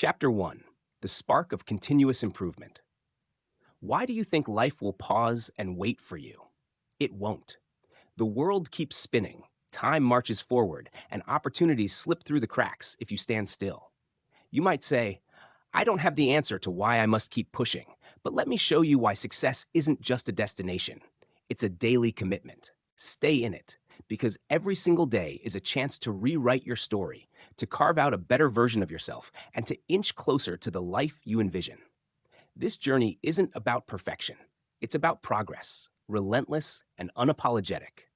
Chapter 1: The Spark of Continuous Improvement. Why do you think life will pause and wait for you? It won't. The world keeps spinning, time marches forward, and opportunities slip through the cracks if you stand still. You might say, I don't have the answer to why I must keep pushing, but let me show you why success isn't just a destination. It's a daily commitment. Stay in it, because every single day is a chance to rewrite your story, to carve out a better version of yourself, and to inch closer to the life you envision. This journey isn't about perfection. It's about progress, relentless and unapologetic.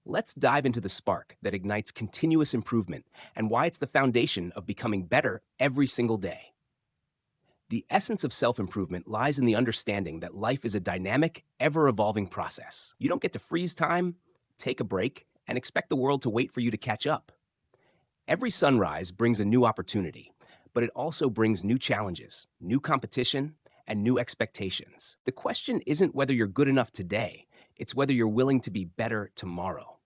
Let's dive into the spark that ignites continuous improvement and why it's the foundation of becoming better every single day. The essence of self-improvement lies in the understanding that life is a dynamic, ever-evolving process. You don't get to freeze time, take a break, and expect the world to wait for you to catch up. Every sunrise brings a new opportunity, but it also brings new challenges, new competition, and new expectations. The question isn't whether you're good enough today, it's whether you're willing to be better tomorrow.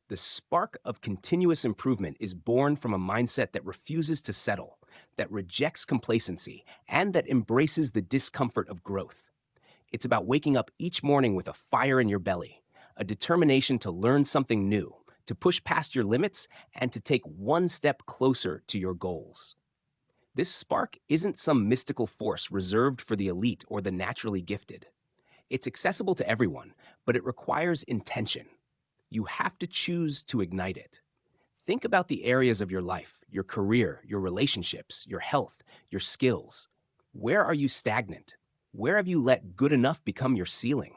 The spark of continuous improvement is born from a mindset that refuses to settle, that rejects complacency, and that embraces the discomfort of growth. It's about waking up each morning with a fire in your belly, a determination to learn something new, to push past your limits, and to take one step closer to your goals. This spark isn't some mystical force reserved for the elite or the naturally gifted. It's accessible to everyone, but it requires intention. You have to choose to ignite it. Think about the areas of your life, your career, your relationships, your health, your skills. Where are you stagnant? Where have you let good enough become your ceiling?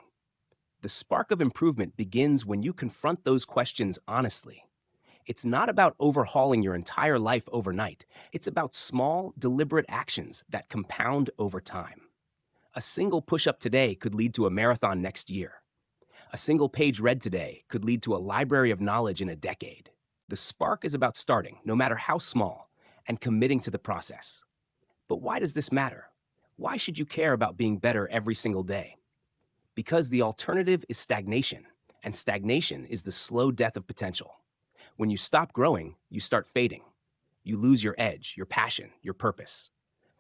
The spark of improvement begins when you confront those questions honestly. It's not about overhauling your entire life overnight. It's about small, deliberate actions that compound over time. A single push-up today could lead to a marathon next year. A single page read today could lead to a library of knowledge in a decade. The spark is about starting, no matter how small, and committing to the process. But why does this matter? Why should you care about being better every single day? Because the alternative is stagnation, and stagnation is the slow death of potential. When you stop growing, you start fading. You lose your edge, your passion, your purpose.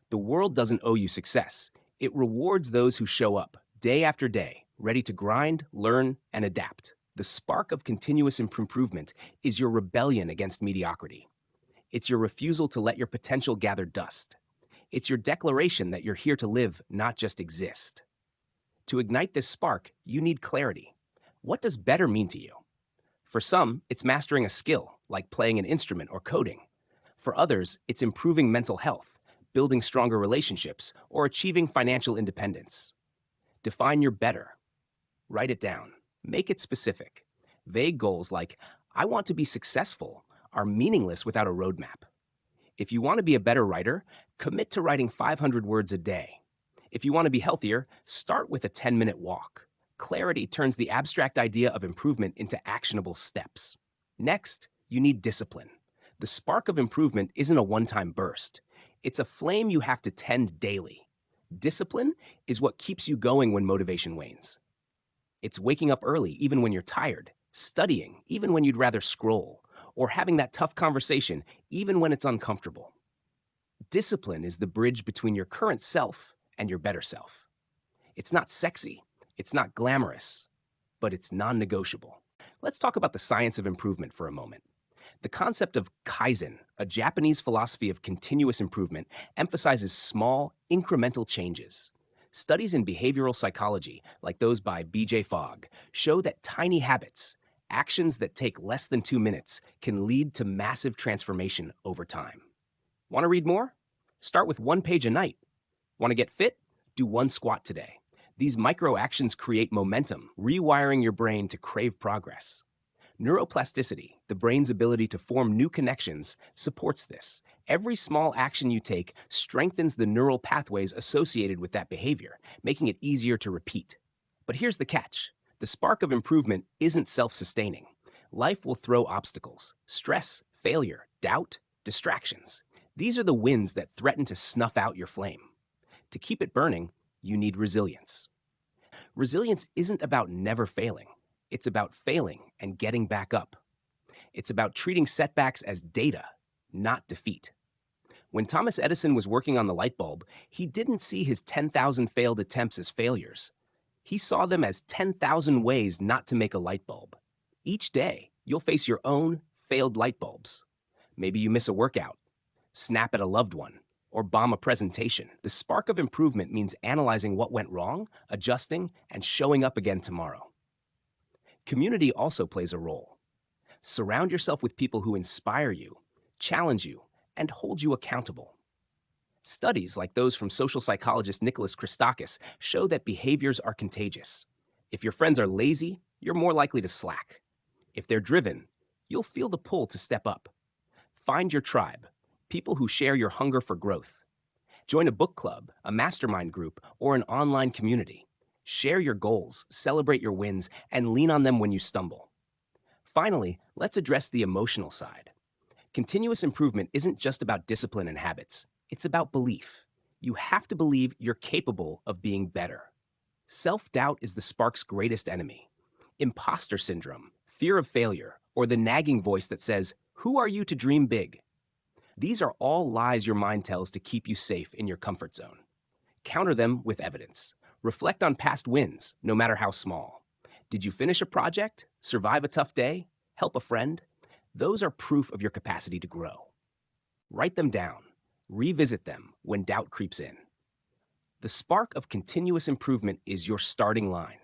The world doesn't owe you success. It rewards those who show up, day after day, ready to grind, learn, and adapt. The spark of continuous improvement is your rebellion against mediocrity. It's your refusal to let your potential gather dust. It's your declaration that you're here to live, not just exist. To ignite this spark, you need clarity. What does better mean to you? For some, it's mastering a skill, like playing an instrument or coding. For others, it's improving mental health, building stronger relationships, or achieving financial independence. Define your better. Write it down. Make it specific. Vague goals like, I want to be successful, are meaningless without a roadmap. If you want to be a better writer, commit to writing 500 words a day. If you want to be healthier, start with a 10-minute walk. Clarity turns the abstract idea of improvement into actionable steps. Next, you need discipline. The spark of improvement isn't a one-time burst. It's a flame you have to tend daily. Discipline is what keeps you going when motivation wanes. It's waking up early even when you're tired, studying even when you'd rather scroll, or having that tough conversation even when it's uncomfortable. Discipline is the bridge between your current self and your better self. It's not sexy. It's not glamorous, but it's non-negotiable. Let's talk about the science of improvement for a moment. The concept of Kaizen, a Japanese philosophy of continuous improvement, emphasizes small, incremental changes. Studies in behavioral psychology, like those by B.J. Fogg, show that tiny habits, actions that take less than 2 minutes, can lead to massive transformation over time. Want to read more? Start with 1 page a night. Want to get fit? Do 1 squat today. These micro actions create momentum, rewiring your brain to crave progress. Neuroplasticity, the brain's ability to form new connections, supports this. Every small action you take strengthens the neural pathways associated with that behavior, making it easier to repeat. But here's the catch. The spark of improvement isn't self-sustaining. Life will throw obstacles, stress, failure, doubt, distractions. These are the winds that threaten to snuff out your flame. To keep it burning, you need resilience. Resilience isn't about never failing. It's about failing and getting back up. It's about treating setbacks as data, not defeat. When Thomas Edison was working on the light bulb, he didn't see his 10,000 failed attempts as failures. He saw them as 10,000 ways not to make a light bulb. Each day, you'll face your own failed light bulbs. Maybe you miss a workout, snap at a loved one, or bomb a presentation. The spark of improvement means analyzing what went wrong, adjusting, and showing up again tomorrow. Community also plays a role. Surround yourself with people who inspire you, challenge you, and hold you accountable. Studies like those from social psychologist Nicholas Christakis show that behaviors are contagious. If your friends are lazy, you're more likely to slack. If they're driven, you'll feel the pull to step up. Find your tribe, people who share your hunger for growth. Join a book club, a mastermind group, or an online community. Share your goals, celebrate your wins, and lean on them when you stumble. Finally, let's address the emotional side. Continuous improvement isn't just about discipline and habits. It's about belief. You have to believe you're capable of being better. Self-doubt is the spark's greatest enemy. Imposter syndrome, fear of failure, or the nagging voice that says, "Who are you to dream big?" These are all lies your mind tells to keep you safe in your comfort zone. Counter them with evidence. Reflect on past wins, no matter how small. Did you finish a project? Survive a tough day? Help a friend? Those are proof of your capacity to grow. Write them down. Revisit them when doubt creeps in. The spark of continuous improvement is your starting line.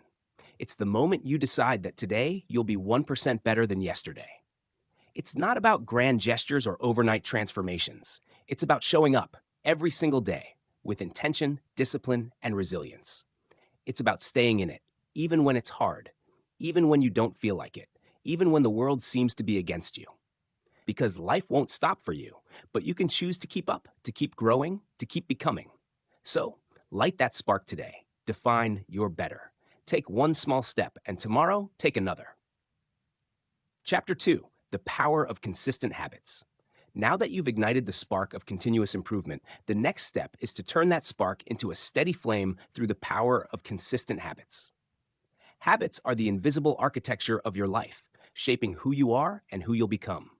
It's the moment you decide that today you'll be 1% better than yesterday. It's not about grand gestures or overnight transformations. It's about showing up every single day with intention, discipline, and resilience. It's about staying in it, even when it's hard, even when you don't feel like it, even when the world seems to be against you. Because life won't stop for you, but you can choose to keep up, to keep growing, to keep becoming. So, light that spark today. Define your better. Take one small step, and tomorrow, take another. Chapter 2, the power of consistent habits. Now that you've ignited the spark of continuous improvement, the next step is to turn that spark into a steady flame through the power of consistent habits. Habits are the invisible architecture of your life, shaping who you are and who you'll become.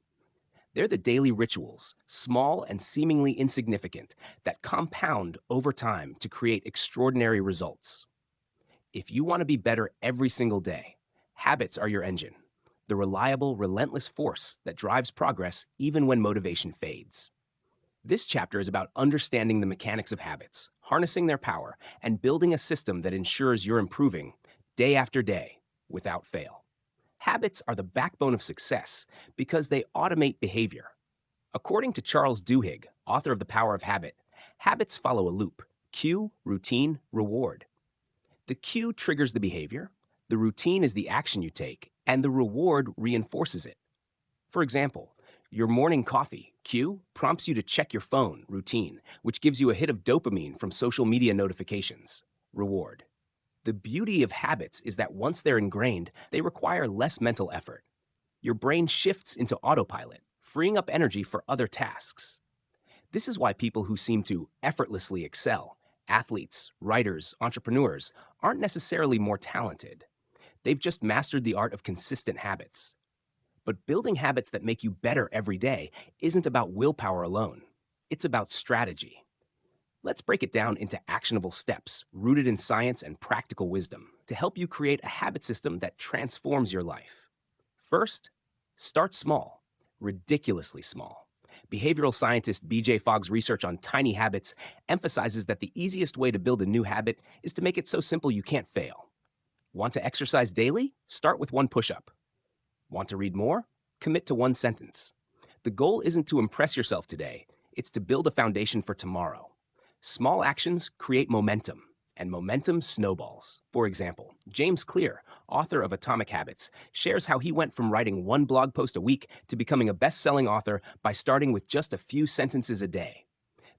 They're the daily rituals, small and seemingly insignificant, that compound over time to create extraordinary results. If you want to be better every single day, habits are your engine, the reliable, relentless force that drives progress even when motivation fades. This chapter is about understanding the mechanics of habits, harnessing their power, and building a system that ensures you're improving day after day without fail. Habits are the backbone of success because they automate behavior. According to Charles Duhigg, author of The Power of Habit, habits follow a loop: cue, routine, reward. The cue triggers the behavior, the routine is the action you take, and the reward reinforces it. For example, your morning coffee, cue, prompts you to check your phone, routine, which gives you a hit of dopamine from social media notifications, reward. The beauty of habits is that once they're ingrained, they require less mental effort. Your brain shifts into autopilot, freeing up energy for other tasks. This is why people who seem to effortlessly excel, athletes, writers, entrepreneurs, aren't necessarily more talented. They've just mastered the art of consistent habits. But building habits that make you better every day isn't about willpower alone. It's about strategy. Let's break it down into actionable steps rooted in science and practical wisdom to help you create a habit system that transforms your life. First, start small, ridiculously small. Behavioral scientist BJ Fogg's research on tiny habits emphasizes that the easiest way to build a new habit is to make it so simple you can't fail. Want to exercise daily? Start with one push-up. Want to read more? Commit to one sentence. The goal isn't to impress yourself today, it's to build a foundation for tomorrow. Small actions create momentum, and momentum snowballs. For example, James Clear, author of Atomic Habits, shares how he went from writing one blog post a week to becoming a best-selling author by starting with just a few sentences a day.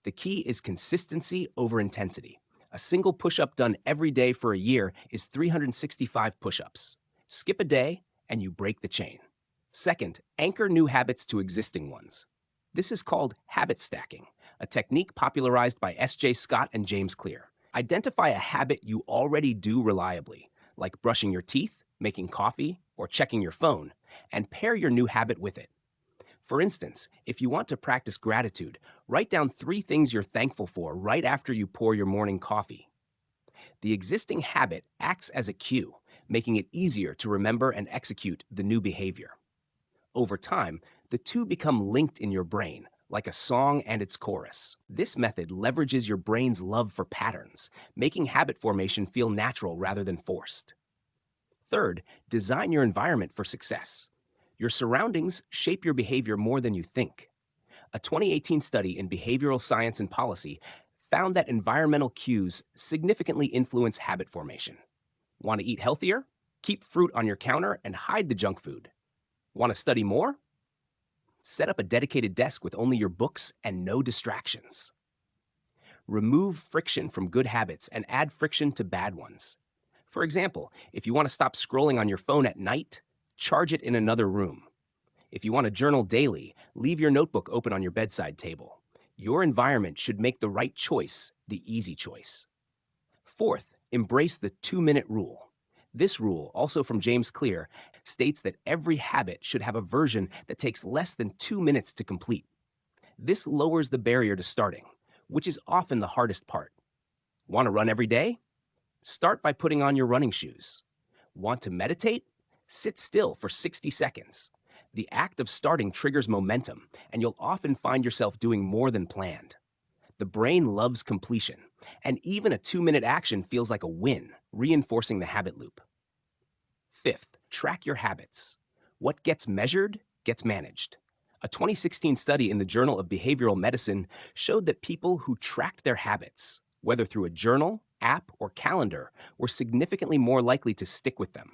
The key is consistency over intensity. A single push-up done every day for a year is 365 push-ups. Skip a day, and you break the chain. Second, anchor new habits to existing ones. This is called habit stacking, a technique popularized by S.J. Scott and James Clear. Identify a habit you already do reliably, like brushing your teeth, making coffee, or checking your phone, and pair your new habit with it. For instance, if you want to practice gratitude, write down 3 things you're thankful for right after you pour your morning coffee. The existing habit acts as a cue, making it easier to remember and execute the new behavior. Over time, the two become linked in your brain, like a song and its chorus. This method leverages your brain's love for patterns, making habit formation feel natural rather than forced. Third, design your environment for success. Your surroundings shape your behavior more than you think. A 2018 study in behavioral science and policy found that environmental cues significantly influence habit formation. Want to eat healthier? Keep fruit on your counter and hide the junk food. Want to study more? Set up a dedicated desk with only your books and no distractions. Remove friction from good habits and add friction to bad ones. For example, if you want to stop scrolling on your phone at night, charge it in another room. If you want to journal daily, leave your notebook open on your bedside table. Your environment should make the right choice the easy choice. Fourth, embrace the 2-minute rule. This rule, also from James Clear, states that every habit should have a version that takes less than 2 minutes to complete. This lowers the barrier to starting, which is often the hardest part. Want to run every day? Start by putting on your running shoes. Want to meditate? Sit still for 60 seconds. The act of starting triggers momentum, and you'll often find yourself doing more than planned. The brain loves completion, and even a 2-minute action feels like a win, reinforcing the habit loop. Fifth, track your habits. What gets measured gets managed. A 2016 study in the Journal of Behavioral Medicine showed that people who tracked their habits, whether through a journal, app, or calendar, were significantly more likely to stick with them.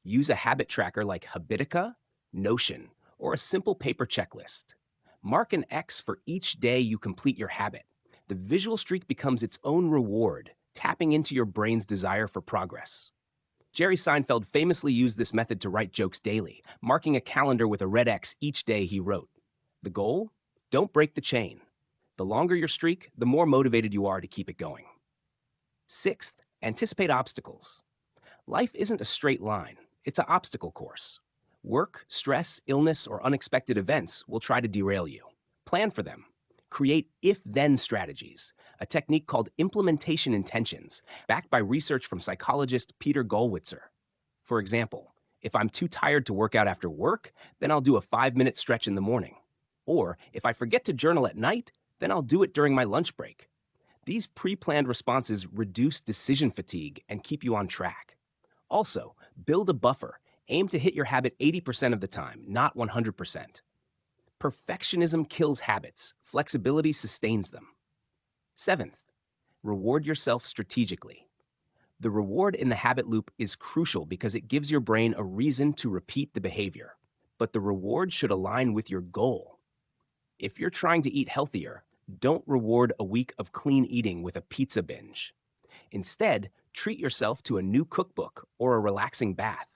Use a habit tracker like Habitica, Notion, or a simple paper checklist. Mark an X for each day you complete your habit. The visual streak becomes its own reward, tapping into your brain's desire for progress. Jerry Seinfeld famously used this method to write jokes daily, marking a calendar with a red X each day he wrote. The goal? Don't break the chain. The longer your streak, the more motivated you are to keep it going. Sixth, anticipate obstacles. Life isn't a straight line, it's an obstacle course. Work, stress, illness, or unexpected events will try to derail you. Plan for them. Create if-then strategies, a technique called implementation intentions, backed by research from psychologist Peter Gollwitzer. For example, if I'm too tired to work out after work, then I'll do a 5-minute stretch in the morning. Or if I forget to journal at night, then I'll do it during my lunch break. These pre-planned responses reduce decision fatigue and keep you on track. Also, build a buffer. Aim to hit your habit 80% of the time, not 100%. Perfectionism kills habits. Flexibility sustains them. Seventh, reward yourself strategically. The reward in the habit loop is crucial because it gives your brain a reason to repeat the behavior. But the reward should align with your goal. If you're trying to eat healthier, don't reward a week of clean eating with a pizza binge. Instead, treat yourself to a new cookbook or a relaxing bath.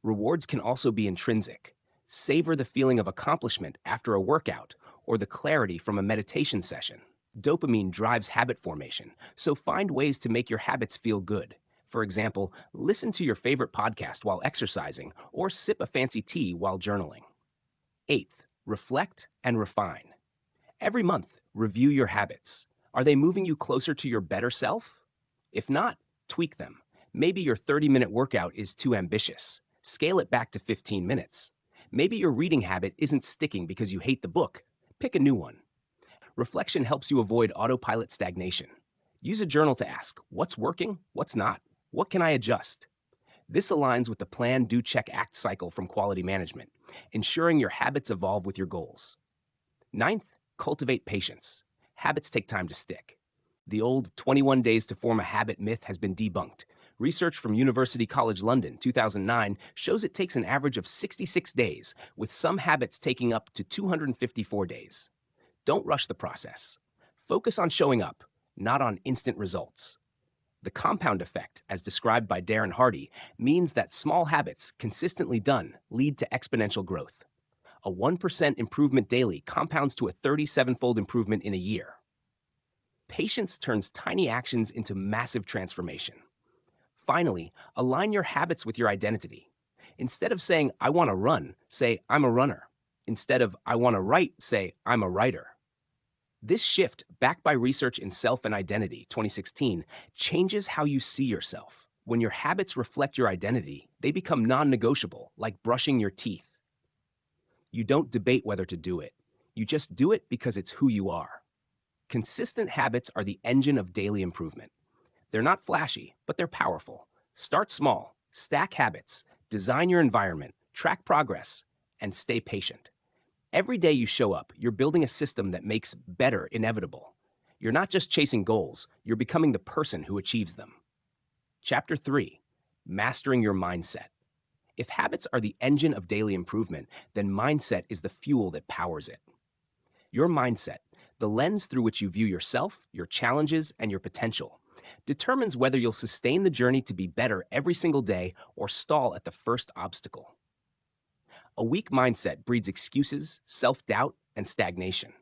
Rewards can also be intrinsic. Savor the feeling of accomplishment after a workout or the clarity from a meditation session. Dopamine drives habit formation, so find ways to make your habits feel good. For example, listen to your favorite podcast while exercising or sip a fancy tea while journaling. Eighth, reflect and refine. Every month, review your habits. Are they moving you closer to your better self? If not, tweak them. Maybe your 30-minute workout is too ambitious. Scale it back to 15 minutes. Maybe your reading habit isn't sticking because you hate the book. Pick a new one. Reflection helps you avoid autopilot stagnation. Use a journal to ask, what's working, what's not, what can I adjust? This aligns with the plan, do, check, act cycle from quality management, ensuring your habits evolve with your goals. Ninth, cultivate patience. Habits take time to stick. The old 21 days to form a habit myth has been debunked. Research from University College London, 2009, shows it takes an average of 66 days, with some habits taking up to 254 days. Don't rush the process. Focus on showing up, not on instant results. The compound effect, as described by Darren Hardy, means that small habits, consistently done, lead to exponential growth. A 1% improvement daily compounds to a 37-fold improvement in a year. Patience turns tiny actions into massive transformation. Finally, align your habits with your identity. Instead of saying, I want to run, say, I'm a runner. Instead of I want to write, say I'm a writer. This shift, backed by research in Self and Identity 2016, changes how you see yourself. When your habits reflect your identity, they become non negotiable, like brushing your teeth. You don't debate whether to do it. You just do it because it's who you are. Consistent habits are the engine of daily improvement. They're not flashy, but they're powerful. Start small, stack habits, design your environment, track progress, and stay patient. Every day you show up, you're building a system that makes better inevitable. You're not just chasing goals, you're becoming the person who achieves them. Chapter 3, Mastering Your Mindset. If habits are the engine of daily improvement, then mindset is the fuel that powers it. Your mindset, the lens through which you view yourself, your challenges, and your potential, determines whether you'll sustain the journey to be better every single day or stall at the first obstacle. A weak mindset breeds excuses, self-doubt, and stagnation.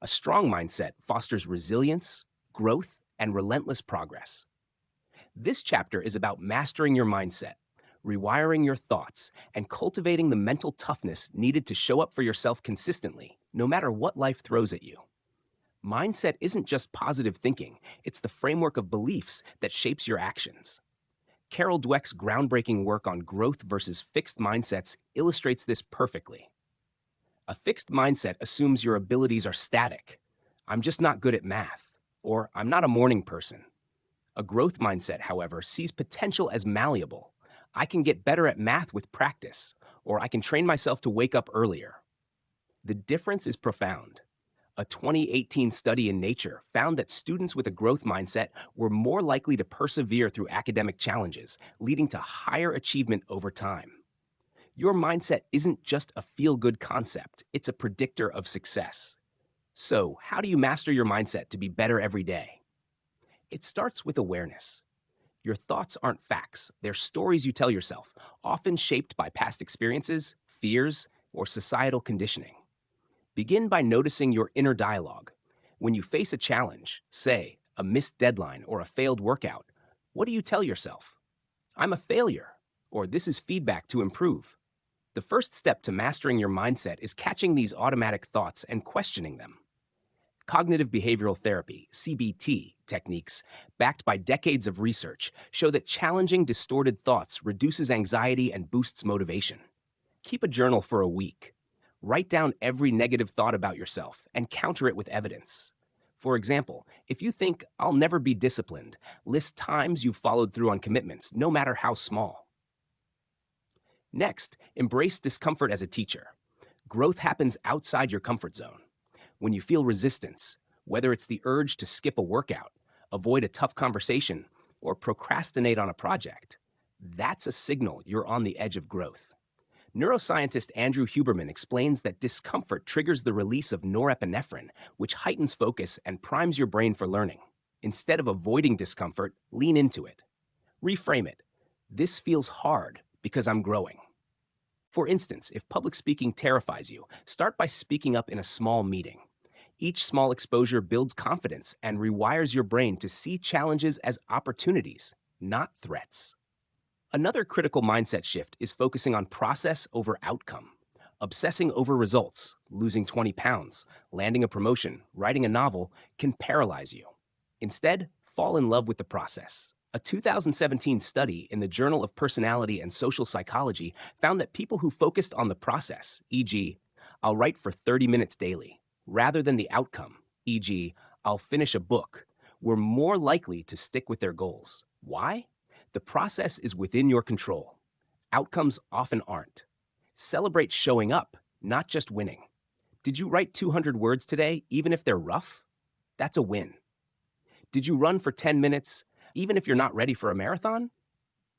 A strong mindset fosters resilience, growth, and relentless progress. This chapter is about mastering your mindset, rewiring your thoughts, and cultivating the mental toughness needed to show up for yourself consistently, no matter what life throws at you. Mindset isn't just positive thinking, it's the framework of beliefs that shapes your actions. Carol Dweck's groundbreaking work on growth versus fixed mindsets illustrates this perfectly. A fixed mindset assumes your abilities are static. I'm just not good at math, or I'm not a morning person. A growth mindset, however, sees potential as malleable. I can get better at math with practice, or I can train myself to wake up earlier. The difference is profound. A 2018 study in Nature found that students with a growth mindset were more likely to persevere through academic challenges, leading to higher achievement over time. Your mindset isn't just a feel-good concept, it's a predictor of success. So, how do you master your mindset to be better every day? It starts with awareness. Your thoughts aren't facts, they're stories you tell yourself, often shaped by past experiences, fears, or societal conditioning. Begin by noticing your inner dialogue. When you face a challenge, say, a missed deadline or a failed workout, what do you tell yourself? I'm a failure, or this is feedback to improve. The first step to mastering your mindset is catching these automatic thoughts and questioning them. Cognitive behavioral therapy, CBT, techniques, backed by decades of research, show that challenging distorted thoughts reduces anxiety and boosts motivation. Keep a journal for a week. Write down every negative thought about yourself and counter it with evidence. For example, if you think, I'll never be disciplined, list times you've followed through on commitments, no matter how small. Next, embrace discomfort as a teacher. Growth happens outside your comfort zone. When you feel resistance, whether it's the urge to skip a workout, avoid a tough conversation, or procrastinate on a project, that's a signal you're on the edge of growth. Neuroscientist Andrew Huberman explains that discomfort triggers the release of norepinephrine, which heightens focus and primes your brain for learning. Instead of avoiding discomfort, lean into it. Reframe it. This feels hard because I'm growing. For instance, if public speaking terrifies you, start by speaking up in a small meeting. Each small exposure builds confidence and rewires your brain to see challenges as opportunities, not threats. Another critical mindset shift is focusing on process over outcome. Obsessing over results, losing 20 pounds, landing a promotion, writing a novel, can paralyze you. Instead, fall in love with the process. A 2017 study in the Journal of Personality and Social Psychology found that people who focused on the process, e.g., I'll write for 30 minutes daily, rather than the outcome, e.g., I'll finish a book, were more likely to stick with their goals. Why? The process is within your control. Outcomes often aren't. Celebrate showing up, not just winning. Did you write 200 words today, even if they're rough? That's a win. Did you run for 10 minutes, even if you're not ready for a marathon?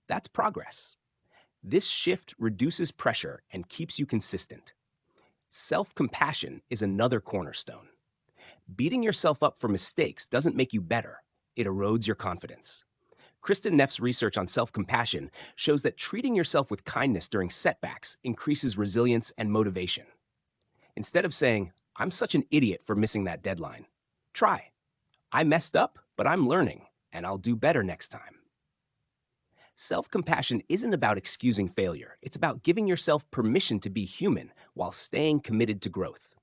That's progress. This shift reduces pressure and keeps you consistent. Self-compassion is another cornerstone. Beating yourself up for mistakes doesn't make you better. It erodes your confidence. Kristen Neff's research on self-compassion shows that treating yourself with kindness during setbacks increases resilience and motivation. Instead of saying, I'm such an idiot for missing that deadline, try, I messed up, but I'm learning, and I'll do better next time. Self-compassion isn't about excusing failure. It's about giving yourself permission to be human while staying committed to growth.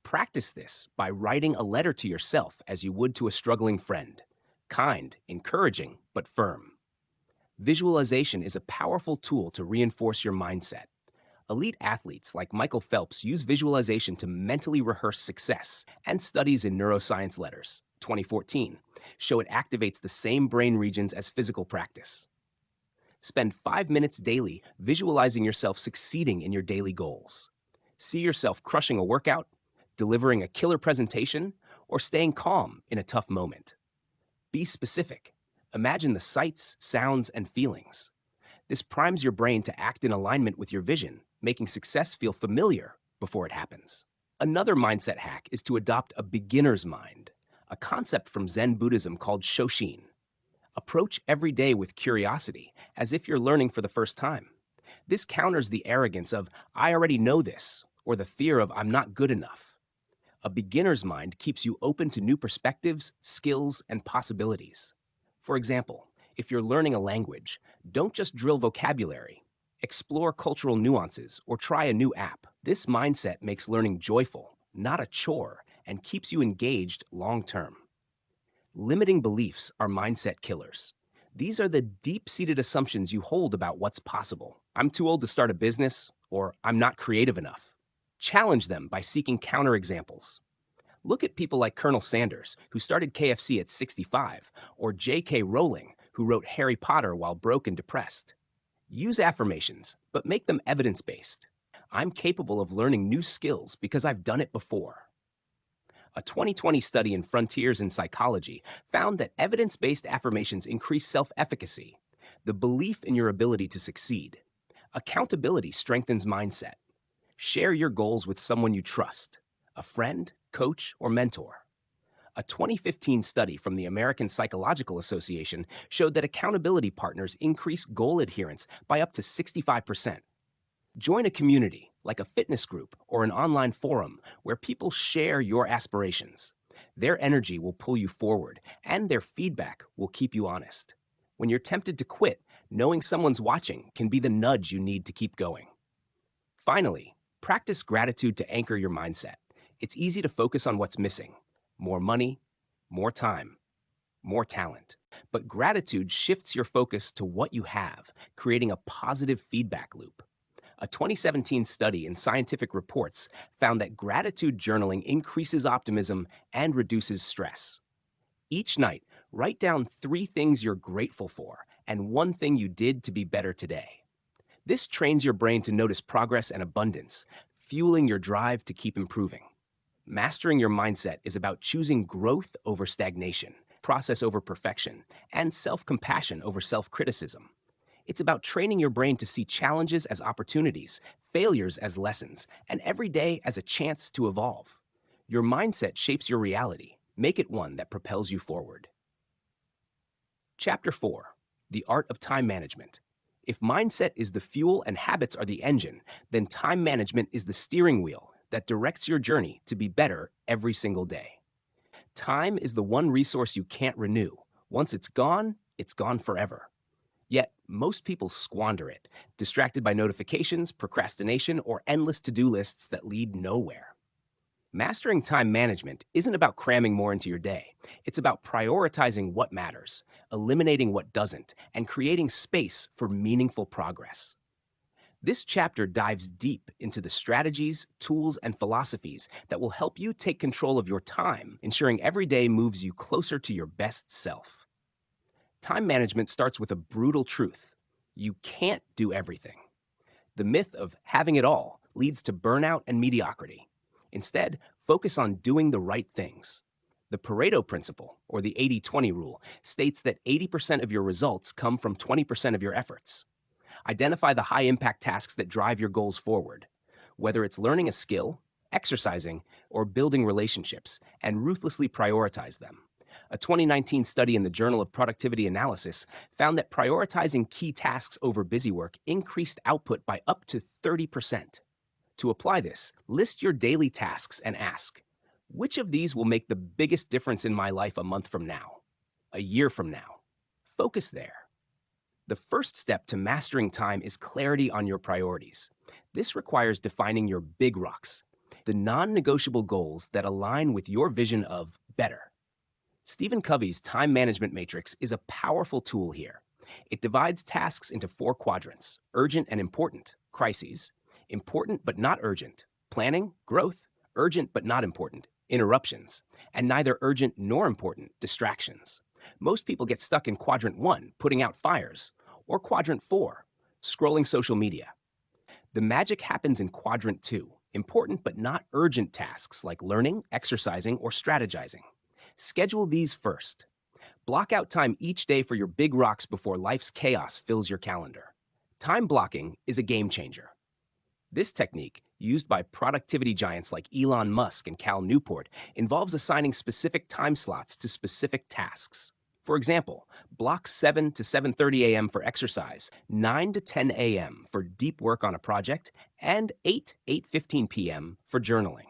Practice this by writing a letter to yourself as you would to a struggling friend. Kind, encouraging, but firm. Visualization is a powerful tool to reinforce your mindset. Elite athletes like Michael Phelps use visualization to mentally rehearse success, and studies in Neuroscience Letters, 2014, show it activates the same brain regions as physical practice. Spend 5 minutes daily visualizing yourself succeeding in your daily goals. See yourself crushing a workout, delivering a killer presentation, or staying calm in a tough moment. Be specific. Imagine the sights, sounds, and feelings. This primes your brain to act in alignment with your vision, making success feel familiar before it happens. Another mindset hack is to adopt a beginner's mind, a concept from Zen Buddhism called Shoshin. Approach every day with curiosity, as if you're learning for the first time. This counters the arrogance of, I already know this, or the fear of, I'm not good enough. A beginner's mind keeps you open to new perspectives, skills, and possibilities. For example, if you're learning a language, don't just drill vocabulary. Explore cultural nuances or try a new app. This mindset makes learning joyful, not a chore, and keeps you engaged long-term. Limiting beliefs are mindset killers. These are the deep-seated assumptions you hold about what's possible. I'm too old to start a business, or I'm not creative enough. Challenge them by seeking counterexamples. Look at people like Colonel Sanders, who started KFC at 65, or J.K. Rowling, who wrote Harry Potter while broke and depressed. Use affirmations, but make them evidence-based. I'm capable of learning new skills because I've done it before. A 2020 study in Frontiers in Psychology found that evidence-based affirmations increase self-efficacy, the belief in your ability to succeed. Accountability strengthens mindset. Share your goals with someone you trust, a friend, coach, or mentor. A 2015 study from the American Psychological Association showed that accountability partners increase goal adherence by up to 65%. Join a community, like a fitness group or an online forum, where people share your aspirations. Their energy will pull you forward, and their feedback will keep you honest. When you're tempted to quit, knowing someone's watching can be the nudge you need to keep going. Finally, practice gratitude to anchor your mindset. It's easy to focus on what's missing: more money, more time, more talent. But gratitude shifts your focus to what you have, creating a positive feedback loop. A 2017 study in Scientific Reports found that gratitude journaling increases optimism and reduces stress. Each night, write down 3 things you're grateful for and 1 thing you did to be better today. This trains your brain to notice progress and abundance, fueling your drive to keep improving. Mastering your mindset is about choosing growth over stagnation, process over perfection, and self-compassion over self-criticism. It's about training your brain to see challenges as opportunities, failures as lessons, and every day as a chance to evolve. Your mindset shapes your reality. Make it one that propels you forward. Chapter 4: The Art of Time Management. If mindset is the fuel and habits are the engine, then time management is the steering wheel that directs your journey to be better every single day. Time is the one resource you can't renew. Once it's gone forever. Yet, most people squander it, distracted by notifications, procrastination, or endless to-do lists that lead nowhere. Mastering time management isn't about cramming more into your day. It's about prioritizing what matters, eliminating what doesn't, and creating space for meaningful progress. This chapter dives deep into the strategies, tools, and philosophies that will help you take control of your time, ensuring every day moves you closer to your best self. Time management starts with a brutal truth: you can't do everything. The myth of having it all leads to burnout and mediocrity. Instead, focus on doing the right things. The Pareto principle, or the 80-20 rule, states that 80% of your results come from 20% of your efforts. Identify the high-impact tasks that drive your goals forward, whether it's learning a skill, exercising, or building relationships, and ruthlessly prioritize them. A 2019 study in the Journal of Productivity Analysis found that prioritizing key tasks over busy work increased output by up to 30%. To apply this, list your daily tasks and ask, which of these will make the biggest difference in my life a month from now, a year from now? Focus there. The first step to mastering time is clarity on your priorities. This requires defining your big rocks, the non negotiable goals that align with your vision of better. Stephen Covey's time management matrix is a powerful tool here. It divides tasks into four quadrants: urgent and important, crises; important but not urgent, planning, growth; urgent but not important, interruptions; and neither urgent nor important, distractions. Most people get stuck in quadrant one, putting out fires, or quadrant four, scrolling social media. The magic happens in quadrant two, important but not urgent tasks like learning, exercising, or strategizing. Schedule these first. Block out time each day for your big rocks before life's chaos fills your calendar. Time blocking is a game changer. This technique, used by productivity giants like Elon Musk and Cal Newport, involves assigning specific time slots to specific tasks. For example, block 7 to 7:30 a.m. for exercise, 9 to 10 a.m. for deep work on a project, and 8:15 p.m. for journaling.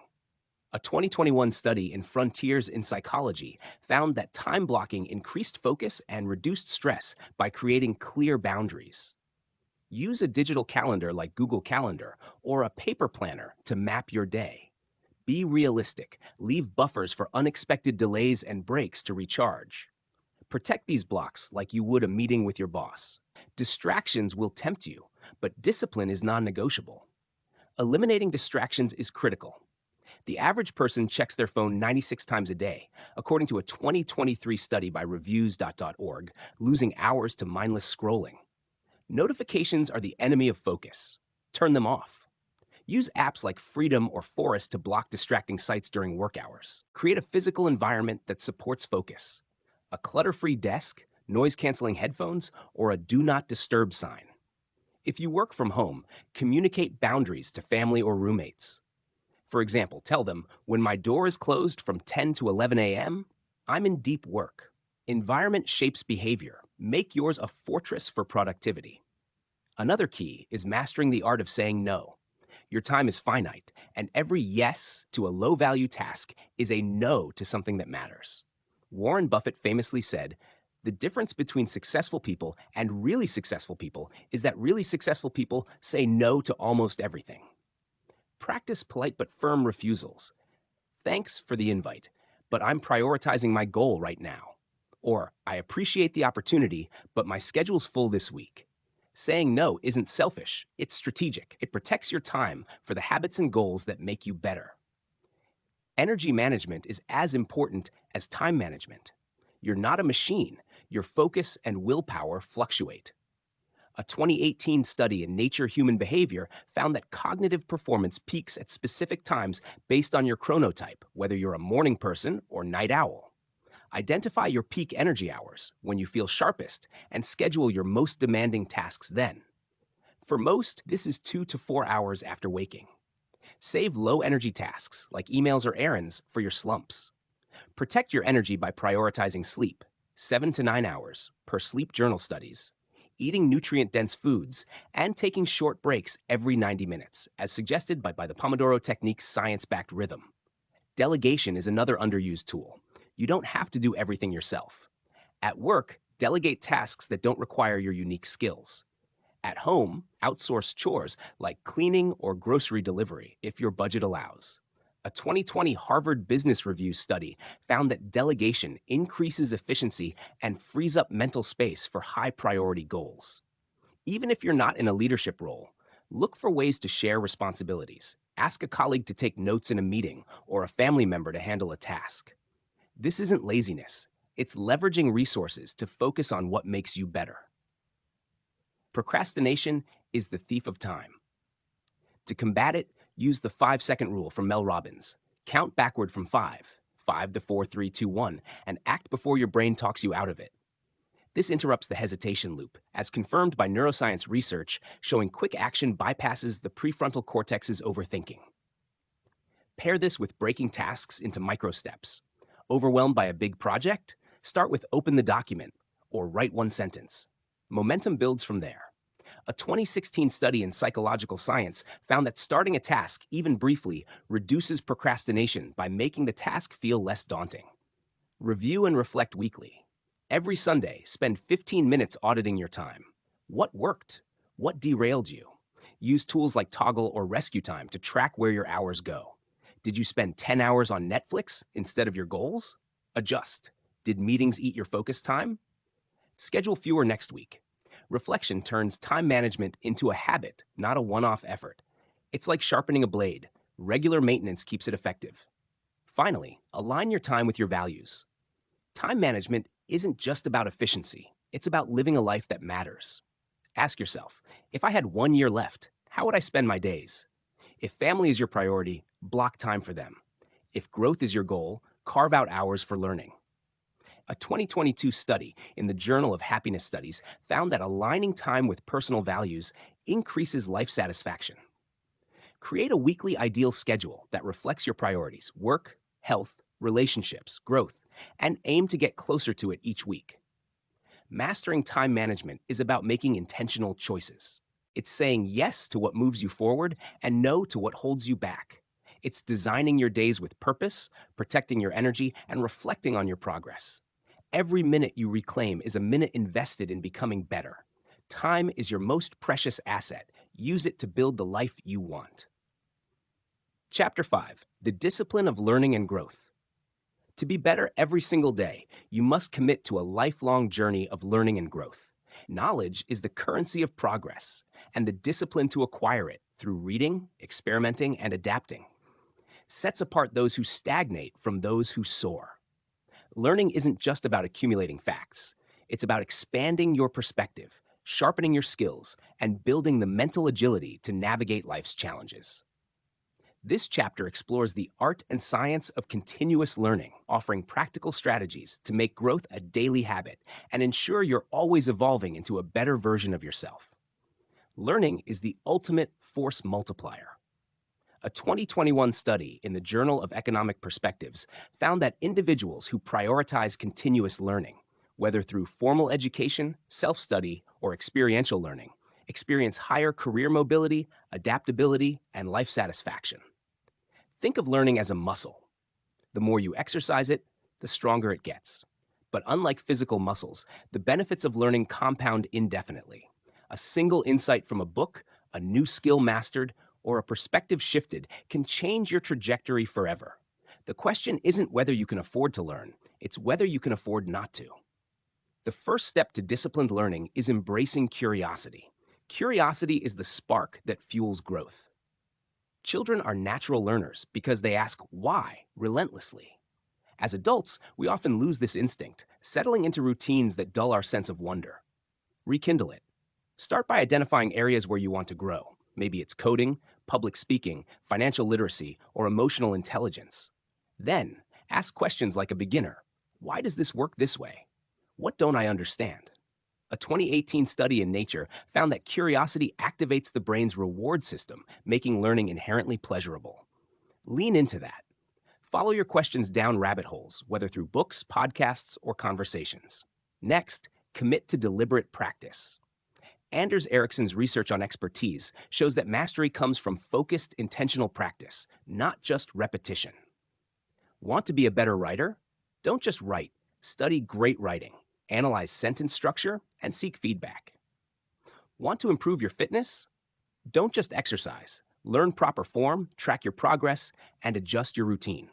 A 2021 study in Frontiers in Psychology found that time blocking increased focus and reduced stress by creating clear boundaries. Use a digital calendar like Google Calendar or a paper planner to map your day. Be realistic. Leave buffers for unexpected delays and breaks to recharge. Protect these blocks like you would a meeting with your boss. Distractions will tempt you, but discipline is non-negotiable. Eliminating distractions is critical. The average person checks their phone 96 times a day, according to a 2023 study by reviews.org, losing hours to mindless scrolling. Notifications are the enemy of focus. Turn them off. Use apps like Freedom or Forest to block distracting sites during work hours. Create a physical environment that supports focus. A clutter-free desk, noise-canceling headphones, or a do not disturb sign. If you work from home, communicate boundaries to family or roommates. For example, tell them, when my door is closed from 10 to 11 a.m., I'm in deep work. Environment shapes behavior. Make yours a fortress for productivity. Another key is mastering the art of saying no. Your time is finite, and every yes to a low-value task is a no to something that matters. Warren Buffett famously said, "The difference between successful people and really successful people is that really successful people say no to almost everything." Practice polite but firm refusals. "Thanks for the invite, but I'm prioritizing my goal right now." Or, "I appreciate the opportunity, but my schedule's full this week." Saying no isn't selfish, it's strategic. It protects your time for the habits and goals that make you better. Energy management is as important as time management. You're not a machine. Your focus and willpower fluctuate. A 2018 study in Nature Human Behavior found that cognitive performance peaks at specific times based on your chronotype, whether you're a morning person or night owl. Identify your peak energy hours, when you feel sharpest, and schedule your most demanding tasks then. For most, this is 2 to 4 hours after waking. Save low-energy tasks, like emails or errands, for your slumps. Protect your energy by prioritizing sleep, 7 to 9 hours, per Sleep Journal studies, eating nutrient-dense foods, and taking short breaks every 90 minutes, as suggested by the Pomodoro Technique's science-backed rhythm. Delegation is another underused tool. You don't have to do everything yourself. At work, delegate tasks that don't require your unique skills. At home, outsource chores like cleaning or grocery delivery if your budget allows. A 2020 Harvard Business Review study found that delegation increases efficiency and frees up mental space for high-priority goals. Even if you're not in a leadership role, look for ways to share responsibilities. Ask a colleague to take notes in a meeting or a family member to handle a task. This isn't laziness. It's leveraging resources to focus on what makes you better. Procrastination is the thief of time. To combat it, use the 5-second rule from Mel Robbins. Count backward from 5, 5 to 4, 3, 2, 1, and act before your brain talks you out of it. This interrupts the hesitation loop, as confirmed by neuroscience research showing quick action bypasses the prefrontal cortex's overthinking. Pair this with breaking tasks into micro steps. Overwhelmed by a big project? Start with open the document or write one sentence. Momentum builds from there. A 2016 study in psychological science found that starting a task, even briefly, reduces procrastination by making the task feel less daunting. Review and reflect weekly. Every Sunday, spend 15 minutes auditing your time. What worked? What derailed you? Use tools like Toggle or Rescue Time to track where your hours go. Did you spend 10 hours on Netflix instead of your goals? Adjust. Did meetings eat your focus time? Schedule fewer next week. Reflection turns time management into a habit, not a one off effort. It's like sharpening a blade. Regular maintenance keeps it effective. Finally, align your time with your values. Time management isn't just about efficiency, it's about living a life that matters. Ask yourself, if I had 1 year left, how would I spend my days? If family is your priority, block time for them. If growth is your goal, carve out hours for learning. A 2022 study in the Journal of Happiness Studies found that aligning time with personal values increases life satisfaction. Create a weekly ideal schedule that reflects your priorities: work, health, relationships, growth, and aim to get closer to it each week. Mastering time management is about making intentional choices. It's saying yes to what moves you forward and no to what holds you back. It's designing your days with purpose, protecting your energy, and reflecting on your progress. Every minute you reclaim is a minute invested in becoming better. Time is your most precious asset. Use it to build the life you want. Chapter 5: The Discipline of Learning and Growth. To be better every single day, you must commit to a lifelong journey of learning and growth. Knowledge is the currency of progress, and the discipline to acquire it through reading, experimenting, and adapting sets apart those who stagnate from those who soar. Learning isn't just about accumulating facts, it's about expanding your perspective, sharpening your skills, and building the mental agility to navigate life's challenges. This chapter explores the art and science of continuous learning, offering practical strategies to make growth a daily habit and ensure you're always evolving into a better version of yourself. Learning is the ultimate force multiplier. A 2021 study in the Journal of Economic Perspectives found that individuals who prioritize continuous learning, whether through formal education, self-study, or experiential learning, experience higher career mobility, adaptability, and life satisfaction. Think of learning as a muscle. The more you exercise it, the stronger it gets. But unlike physical muscles, the benefits of learning compound indefinitely. A single insight from a book, a new skill mastered, or a perspective shifted can change your trajectory forever. The question isn't whether you can afford to learn, it's whether you can afford not to. The first step to disciplined learning is embracing curiosity. Curiosity is the spark that fuels growth. Children are natural learners because they ask why relentlessly. As adults, we often lose this instinct, settling into routines that dull our sense of wonder. Rekindle it. Start by identifying areas where you want to grow. Maybe it's coding, public speaking, financial literacy, or emotional intelligence. Then, ask questions like a beginner. Why does this work this way? What don't I understand? A 2018 study in Nature found that curiosity activates the brain's reward system, making learning inherently pleasurable. Lean into that. Follow your questions down rabbit holes, whether through books, podcasts, or conversations. Next, commit to deliberate practice. Anders Ericsson's research on expertise shows that mastery comes from focused, intentional practice, not just repetition. Want to be a better writer? Don't just write. Study great writing. Analyze sentence structure, and seek feedback. Want to improve your fitness? Don't just exercise. Learn proper form, track your progress, and adjust your routine.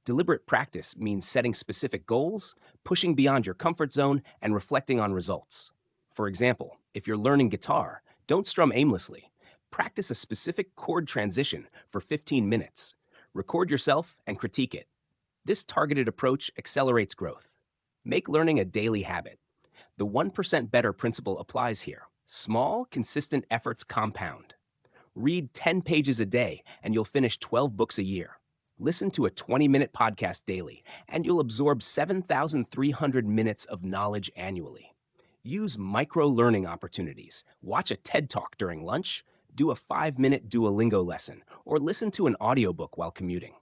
Deliberate practice means setting specific goals, pushing beyond your comfort zone, and reflecting on results. For example, if you're learning guitar, don't strum aimlessly. Practice a specific chord transition for 15 minutes. Record yourself and critique it. This targeted approach accelerates growth. Make learning a daily habit. The 1% better principle applies here. Small, consistent efforts compound. Read 10 pages a day and you'll finish 12 books a year. Listen to a 20-minute podcast daily and you'll absorb 7,300 minutes of knowledge annually. Use micro-learning opportunities. Watch a TED Talk during lunch, do a 5-minute Duolingo lesson, or listen to an audiobook while commuting.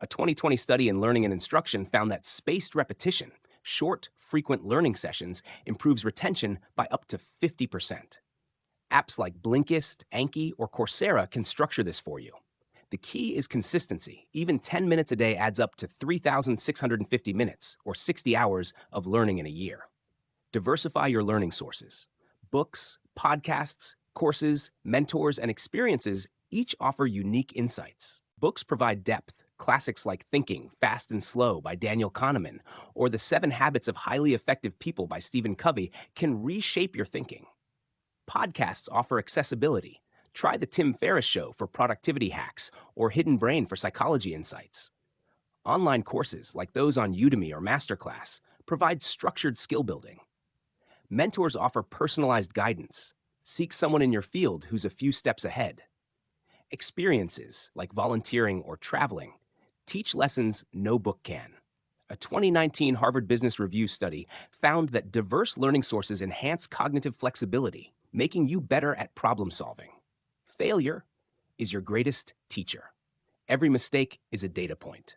A 2020 study in learning and instruction found that spaced repetition, short, frequent learning sessions, improves retention by up to 50%. Apps like Blinkist, Anki, or Coursera can structure this for you. The key is consistency. Even 10 minutes a day adds up to 3,650 minutes, or 60 hours of learning in a year. Diversify your learning sources. Books, Podcasts, courses, mentors, and experiences each offer unique insights. Books provide depth. Classics like Thinking, Fast and Slow by Daniel Kahneman or The 7 Habits of Highly Effective People by Stephen Covey can reshape your thinking. Podcasts offer accessibility. Try The Tim Ferriss Show for productivity hacks or Hidden Brain for psychology insights. Online courses like those on Udemy or Masterclass provide structured skill building. Mentors offer personalized guidance. Seek someone in your field who's a few steps ahead. Experiences, like volunteering or traveling, teach lessons no book can. A 2019 Harvard Business Review study found that diverse learning sources enhance cognitive flexibility, making you better at problem solving. Failure is your greatest teacher. Every mistake is a data point.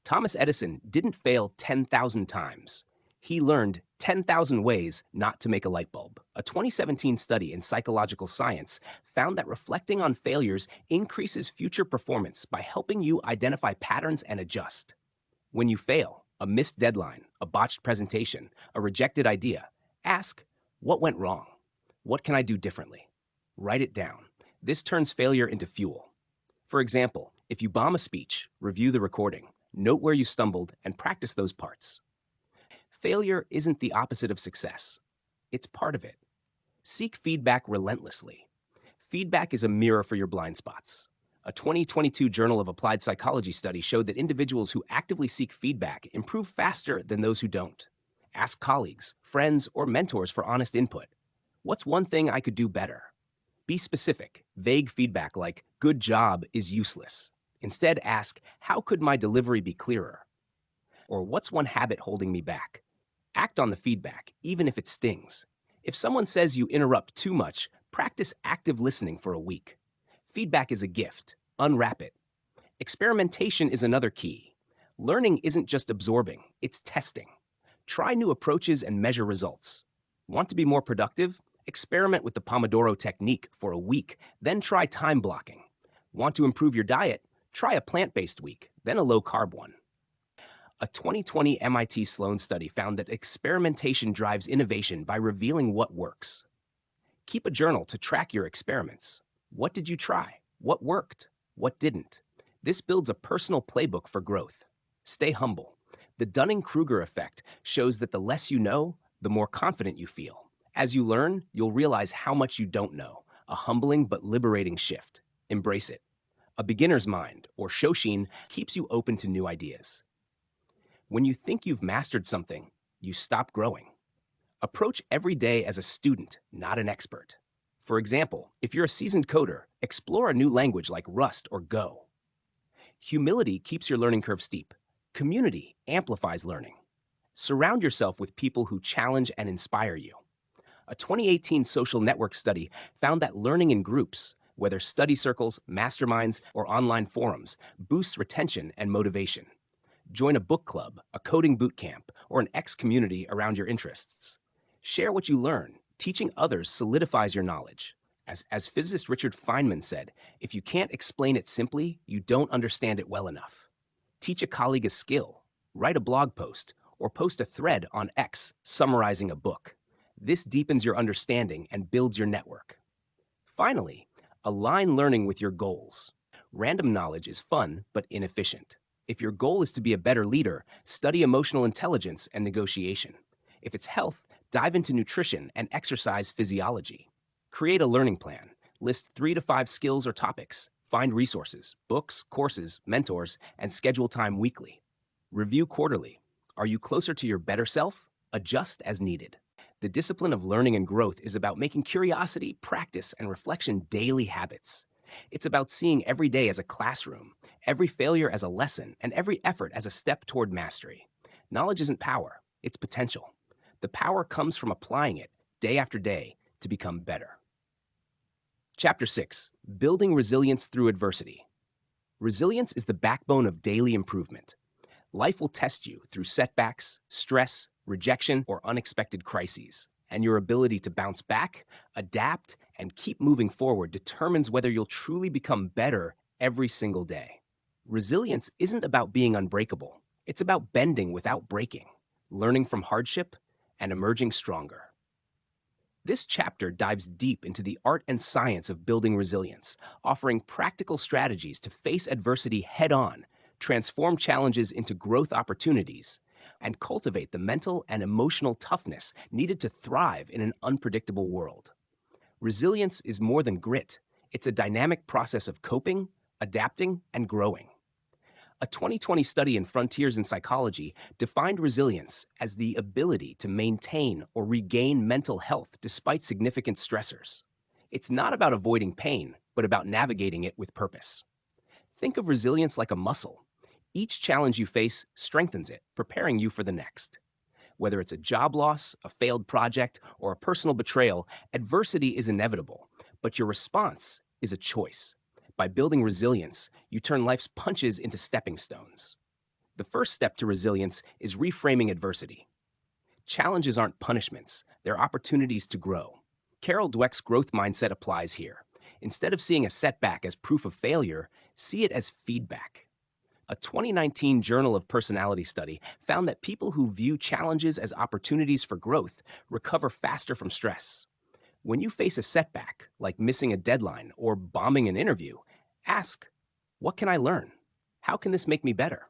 Thomas Edison didn't fail 10,000 times. He learned 10,000 ways not to make a light bulb. A 2017 study in psychological science found that reflecting on failures increases future performance by helping you identify patterns and adjust. When you fail, a missed deadline, a botched presentation, a rejected idea, ask, what went wrong? What can I do differently? Write it down. This turns failure into fuel. For example, if you bomb a speech, review the recording, note where you stumbled, and practice those parts. Failure isn't the opposite of success. It's part of it. Seek feedback relentlessly. Feedback is a mirror for your blind spots. A 2022 Journal of Applied Psychology study showed that individuals who actively seek feedback improve faster than those who don't. Ask colleagues, friends, or mentors for honest input. What's one thing I could do better? Be specific. Vague feedback like, good job, is useless. Instead, ask, how could my delivery be clearer? Or what's one habit holding me back? Act on the feedback, even if it stings. If someone says you interrupt too much, practice active listening for a week. Feedback is a gift. Unwrap it. Experimentation is another key. Learning isn't just absorbing, it's testing. Try new approaches and measure results. Want to be more productive? Experiment with the Pomodoro technique for a week, then try time blocking. Want to improve your diet? Try a plant-based week, then a low-carb one. A 2020 MIT Sloan study found that experimentation drives innovation by revealing what works. Keep a journal to track your experiments. What did you try? What worked? What didn't? This builds a personal playbook for growth. Stay humble. The Dunning-Kruger effect shows that the less you know, the more confident you feel. As you learn, you'll realize how much you don't know, a humbling but liberating shift. Embrace it. A beginner's mind, or Shoshin, keeps you open to new ideas. When you think you've mastered something, you stop growing. Approach every day as a student, not an expert. For example, if you're a seasoned coder, explore a new language like Rust or Go. Humility keeps your learning curve steep. Community amplifies learning. Surround yourself with people who challenge and inspire you. A 2018 social network study found that learning in groups, whether study circles, masterminds, or online forums, boosts retention and motivation. Join a book club, a coding boot camp, or an X community around your interests. Share what you learn. Teaching others solidifies your knowledge. As physicist Richard Feynman said, if you can't explain it simply, you don't understand it well enough. Teach a colleague a skill, write a blog post, or post a thread on X summarizing a book. This deepens your understanding and builds your network. Finally, align learning with your goals. Random knowledge is fun but inefficient. If your goal is to be a better leader, study emotional intelligence and negotiation. If it's health, dive into nutrition and exercise physiology. Create a learning plan. List 3 to 5 skills or topics. Find resources, books, courses, mentors, and schedule time weekly. Review quarterly. Are you closer to your better self? Adjust as needed. The discipline of learning and growth is about making curiosity, practice, and reflection daily habits. It's about seeing every day as a classroom, every failure as a lesson, and every effort as a step toward mastery. Knowledge isn't power, it's potential. The power comes from applying it day after day to become better. Chapter 6. Building Resilience Through Adversity. Resilience is the backbone of daily improvement. Life will test you through setbacks, stress, rejection, or unexpected crises, and your ability to bounce back, adapt, and keep moving forward determines whether you'll truly become better every single day. Resilience isn't about being unbreakable. It's about bending without breaking, learning from hardship, and emerging stronger. This chapter dives deep into the art and science of building resilience, offering practical strategies to face adversity head on, transform challenges into growth opportunities, and cultivate the mental and emotional toughness needed to thrive in an unpredictable world. Resilience is more than grit, it's a dynamic process of coping, adapting, and growing. A 2020 study in Frontiers in Psychology defined resilience as the ability to maintain or regain mental health despite significant stressors. It's not about avoiding pain, but about navigating it with purpose. Think of resilience like a muscle. Each challenge you face strengthens it, preparing you for the next. Whether it's a job loss, a failed project, or a personal betrayal, adversity is inevitable, but your response is a choice. By building resilience, you turn life's punches into stepping stones. The first step to resilience is reframing adversity. Challenges aren't punishments, they're opportunities to grow. Carol Dweck's growth mindset applies here. Instead of seeing a setback as proof of failure, see it as feedback. A 2019 Journal of Personality study found that people who view challenges as opportunities for growth recover faster from stress. When you face a setback, like missing a deadline or bombing an interview, ask, what can I learn? How can this make me better?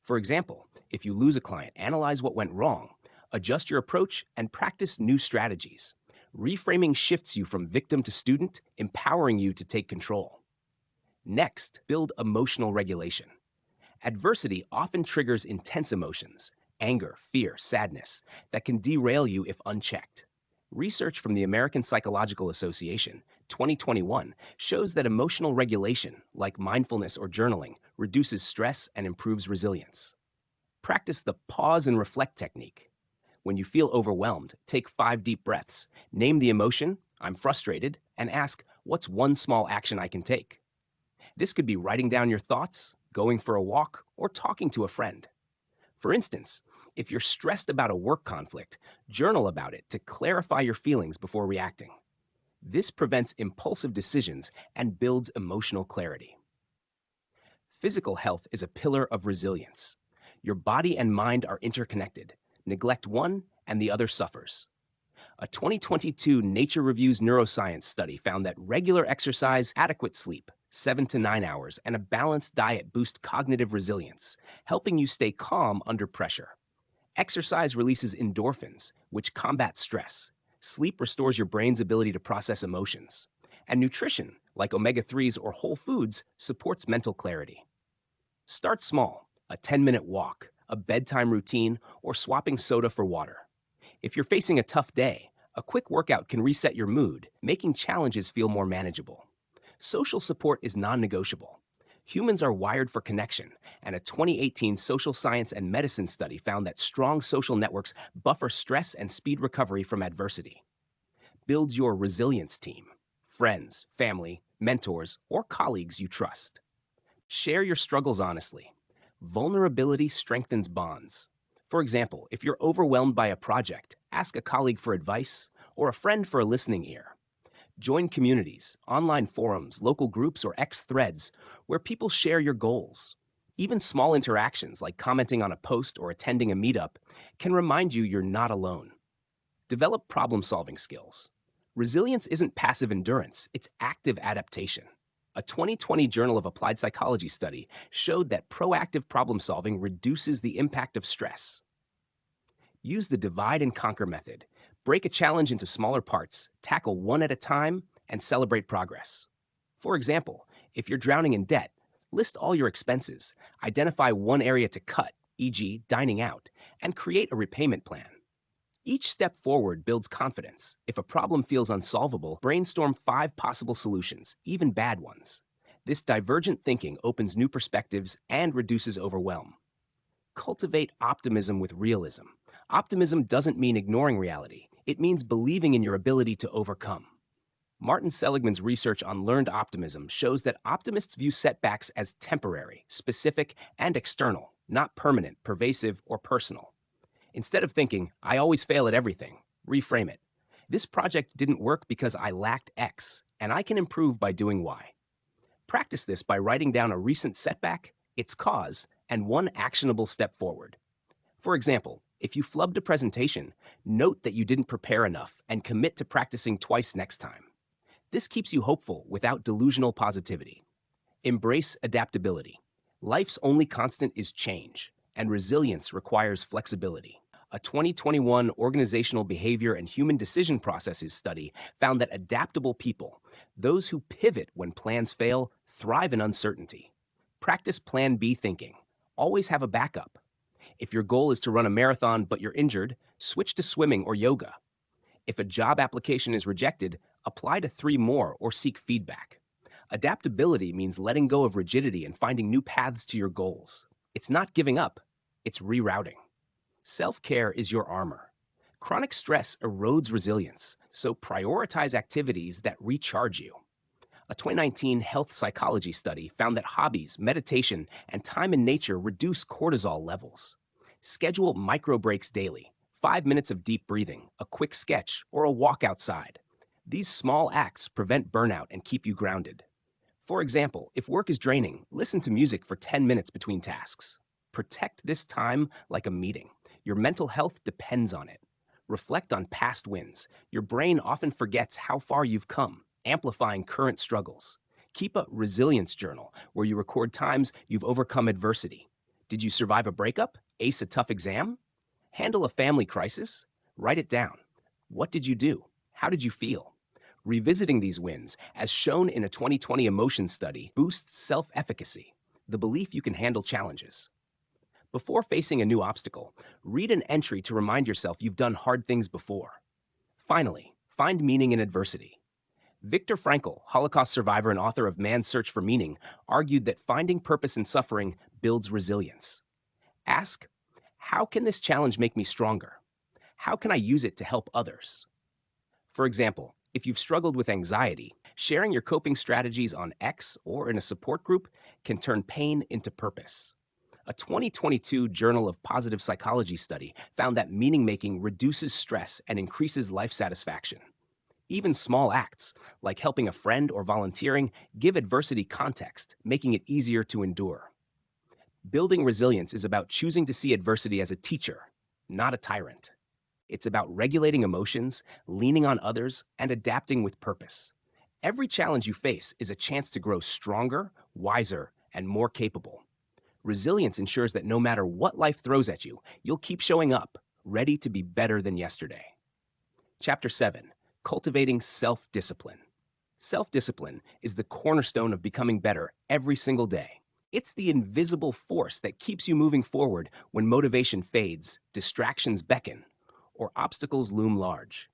For example, if you lose a client, analyze what went wrong, adjust your approach, and practice new strategies. Reframing shifts you from victim to student, empowering you to take control. Next, build emotional regulation. Adversity often triggers intense emotions, anger, fear, sadness, that can derail you if unchecked. Research from the American Psychological Association, 2021, shows that emotional regulation, like mindfulness or journaling, reduces stress and improves resilience. Practice the pause and reflect technique. When you feel overwhelmed, take 5 deep breaths, name the emotion, I'm frustrated, and ask, what's one small action I can take? This could be writing down your thoughts, going for a walk, or talking to a friend. For instance, if you're stressed about a work conflict, journal about it to clarify your feelings before reacting. This prevents impulsive decisions and builds emotional clarity. Physical health is a pillar of resilience. Your body and mind are interconnected. Neglect one, and the other suffers. A 2022 Nature Reviews Neuroscience study found that regular exercise, adequate sleep, 7 to 9 hours, and a balanced diet boost cognitive resilience, helping you stay calm under pressure. Exercise releases endorphins, which combat stress. Sleep restores your brain's ability to process emotions. And nutrition, like omega-3s or whole foods, supports mental clarity. Start small, a 10-minute walk, a bedtime routine, or swapping soda for water. If you're facing a tough day, a quick workout can reset your mood, making challenges feel more manageable. Social support is non-negotiable. Humans are wired for connection, and a 2018 social science and medicine study found that strong social networks buffer stress and speed recovery from adversity. Build your resilience team: friends, family, mentors, or colleagues you trust. Share your struggles honestly. Vulnerability strengthens bonds. For example, if you're overwhelmed by a project, ask a colleague for advice or a friend for a listening ear. Join communities, online forums, local groups, or X threads where people share your goals. Even small interactions like commenting on a post or attending a meetup can remind you you're not alone. Develop problem-solving skills. Resilience isn't passive endurance, it's active adaptation. A 2020 Journal of Applied Psychology study showed that proactive problem-solving reduces the impact of stress. Use the divide and conquer method. Break a challenge into smaller parts, tackle one at a time, and celebrate progress. For example, if you're drowning in debt, list all your expenses, identify one area to cut, e.g., dining out, and create a repayment plan. Each step forward builds confidence. If a problem feels unsolvable, brainstorm 5 possible solutions, even bad ones. This divergent thinking opens new perspectives and reduces overwhelm. Cultivate optimism with realism. Optimism doesn't mean ignoring reality. It means believing in your ability to overcome. Martin Seligman's research on learned optimism shows that optimists view setbacks as temporary, specific, and external, not permanent, pervasive, or personal. Instead of thinking, I always fail at everything, reframe it. This project didn't work because I lacked X, and I can improve by doing Y. Practice this by writing down a recent setback, its cause, and one actionable step forward. For example, If you flubbed a presentation, note that you didn't prepare enough and commit to practicing twice next time. This keeps you hopeful without delusional positivity. Embrace adaptability. Life's only constant is change, and resilience requires flexibility. A 2021 Organizational Behavior and Human Decision Processes study found that adaptable people, those who pivot when plans fail, thrive in uncertainty. Practice Plan B thinking. Always have a backup. If your goal is to run a marathon but you're injured, switch to swimming or yoga. If a job application is rejected, apply to 3 more or seek feedback. Adaptability means letting go of rigidity and finding new paths to your goals. It's not giving up, it's rerouting. Self-care is your armor. Chronic stress erodes resilience, so prioritize activities that recharge you. A 2019 health psychology study found that hobbies, meditation, and time in nature reduce cortisol levels. Schedule micro breaks daily, 5 minutes of deep breathing, a quick sketch, or a walk outside. These small acts prevent burnout and keep you grounded. For example, if work is draining, listen to music for 10 minutes between tasks. Protect this time like a meeting. Your mental health depends on it. Reflect on past wins. Your brain often forgets how far you've come, amplifying current struggles. Keep a resilience journal where you record times you've overcome adversity. Did you survive a breakup? Ace a tough exam? Handle a family crisis? Write it down. What did you do? How did you feel? Revisiting these wins, as shown in a 2020 emotion study, boosts self-efficacy, the belief you can handle challenges. Before facing a new obstacle, read an entry to remind yourself you've done hard things before. Finally, find meaning in adversity. Viktor Frankl, Holocaust survivor and author of Man's Search for Meaning, argued that finding purpose in suffering builds resilience. Ask, how can this challenge make me stronger? How can I use it to help others? For example, if you've struggled with anxiety, sharing your coping strategies on X or in a support group can turn pain into purpose. A 2022 Journal of Positive Psychology study found that meaning-making reduces stress and increases life satisfaction. Even small acts, like helping a friend or volunteering, give adversity context, making it easier to endure. Building resilience is about choosing to see adversity as a teacher, not a tyrant. It's about regulating emotions, leaning on others, and adapting with purpose. Every challenge you face is a chance to grow stronger, wiser, and more capable. Resilience ensures that no matter what life throws at you, you'll keep showing up, ready to be better than yesterday. Chapter 7. Cultivating Self-Discipline. Self-discipline is the cornerstone of becoming better every single day. It's the invisible force that keeps you moving forward when motivation fades, distractions beckon, or obstacles loom large.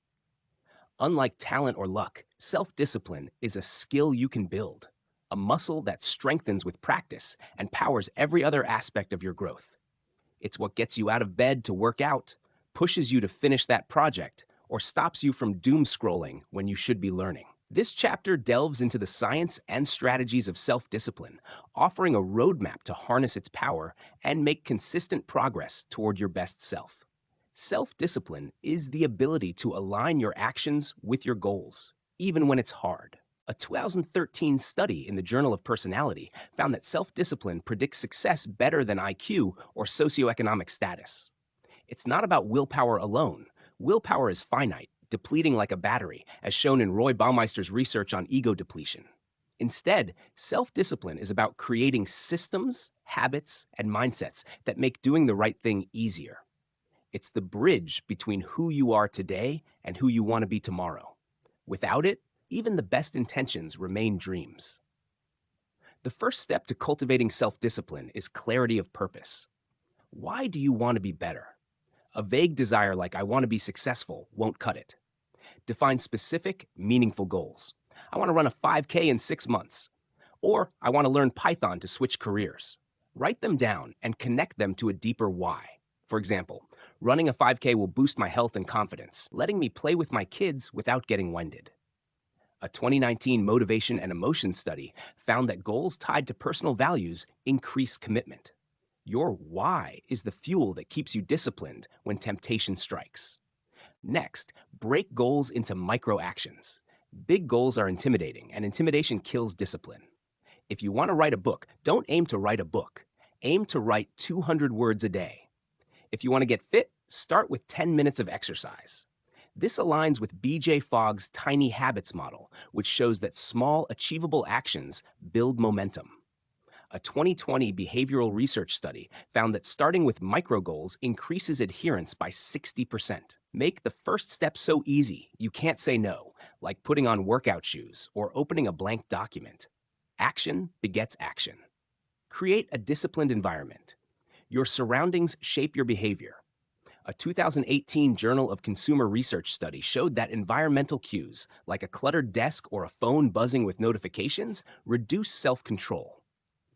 Unlike talent or luck, self-discipline is a skill you can build, a muscle that strengthens with practice and powers every other aspect of your growth. It's what gets you out of bed to work out, pushes you to finish that project, or stops you from doom scrolling when you should be learning. This chapter delves into the science and strategies of self-discipline, offering a roadmap to harness its power and make consistent progress toward your best self. Self-discipline is the ability to align your actions with your goals, even when it's hard. A 2013 study in the Journal of Personality found that self-discipline predicts success better than IQ or socioeconomic status. It's not about willpower alone. Willpower is finite, depleting like a battery, as shown in Roy Baumeister's research on ego depletion. Instead, self-discipline is about creating systems, habits, and mindsets that make doing the right thing easier. It's the bridge between who you are today and who you want to be tomorrow. Without it, even the best intentions remain dreams. The first step to cultivating self-discipline is clarity of purpose. Why do you want to be better? A vague desire like "I want to be successful" won't cut it. Define specific, meaningful goals. I want to run a 5K in 6 months. Or I want to learn Python to switch careers. Write them down and connect them to a deeper why. For example, running a 5K will boost my health and confidence, letting me play with my kids without getting winded. A 2019 motivation and emotion study found that goals tied to personal values increase commitment. Your why is the fuel that keeps you disciplined when temptation strikes. Next, break goals into micro actions. Big goals are intimidating, and intimidation kills discipline. If you want to write a book, don't aim to write a book. Aim to write 200 words a day. If you want to get fit, Start with 10 minutes of exercise. This aligns with BJ Fogg's Tiny Habits model, which shows that small, achievable actions build momentum. A 2020 behavioral research study found that starting with micro goals increases adherence by 60%. Make the first step so easy you can't say no, like putting on workout shoes or opening a blank document. Action begets action. Create a disciplined environment. Your surroundings shape your behavior. A 2018 Journal of Consumer Research study showed that environmental cues, like a cluttered desk or a phone buzzing with notifications, reduce self-control.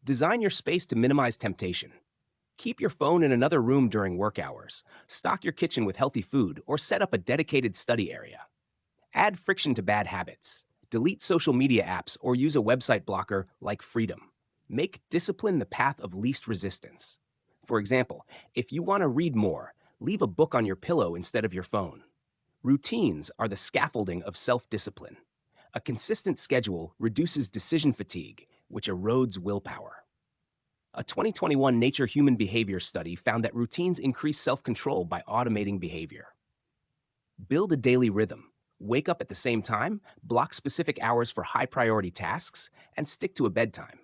Design your space to minimize temptation. Keep your phone in another room during work hours. Stock your kitchen with healthy food or set up a dedicated study area. Add friction to bad habits. Delete social media apps or use a website blocker like Freedom. Make discipline the path of least resistance. For example, if you want to read more, leave a book on your pillow instead of your phone. Routines are the scaffolding of self-discipline. A consistent schedule reduces decision fatigue, which erodes willpower. A 2021 Nature Human Behavior study found that routines increase self-control by automating behavior. Build a daily rhythm. Wake up at the same time, block specific hours for high-priority tasks, and stick to a bedtime.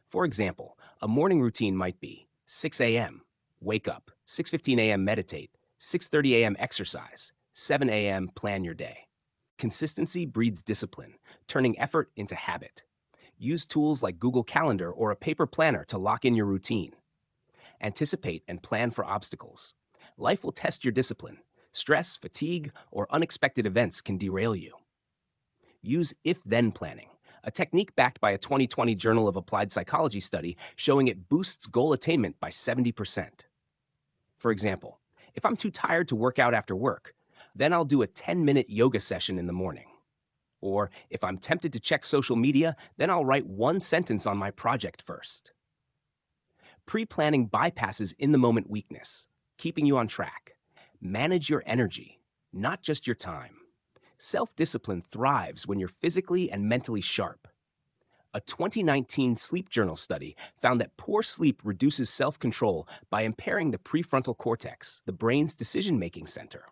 For example, a morning routine might be 6 a.m., wake up, 6:15 a.m. meditate, 6:30 a.m. exercise, 7 a.m. plan your day. Consistency breeds discipline, turning effort into habit. Use tools like Google Calendar or a paper planner to lock in your routine. Anticipate and plan for obstacles. Life will test your discipline. Stress, fatigue, or unexpected events can derail you. Use if-then planning, a technique backed by a 2020 Journal of Applied Psychology study showing it boosts goal attainment by 70%. For example, if I'm too tired to work out after work, then I'll do a 10-minute yoga session in the morning. Or if I'm tempted to check social media, then I'll write one sentence on my project first. Pre-planning bypasses in-the-moment weakness, keeping you on track. Manage your energy, not just your time. Self-discipline thrives when you're physically and mentally sharp. A 2019 Sleep Journal study found that poor sleep reduces self-control by impairing the prefrontal cortex, the brain's decision-making center.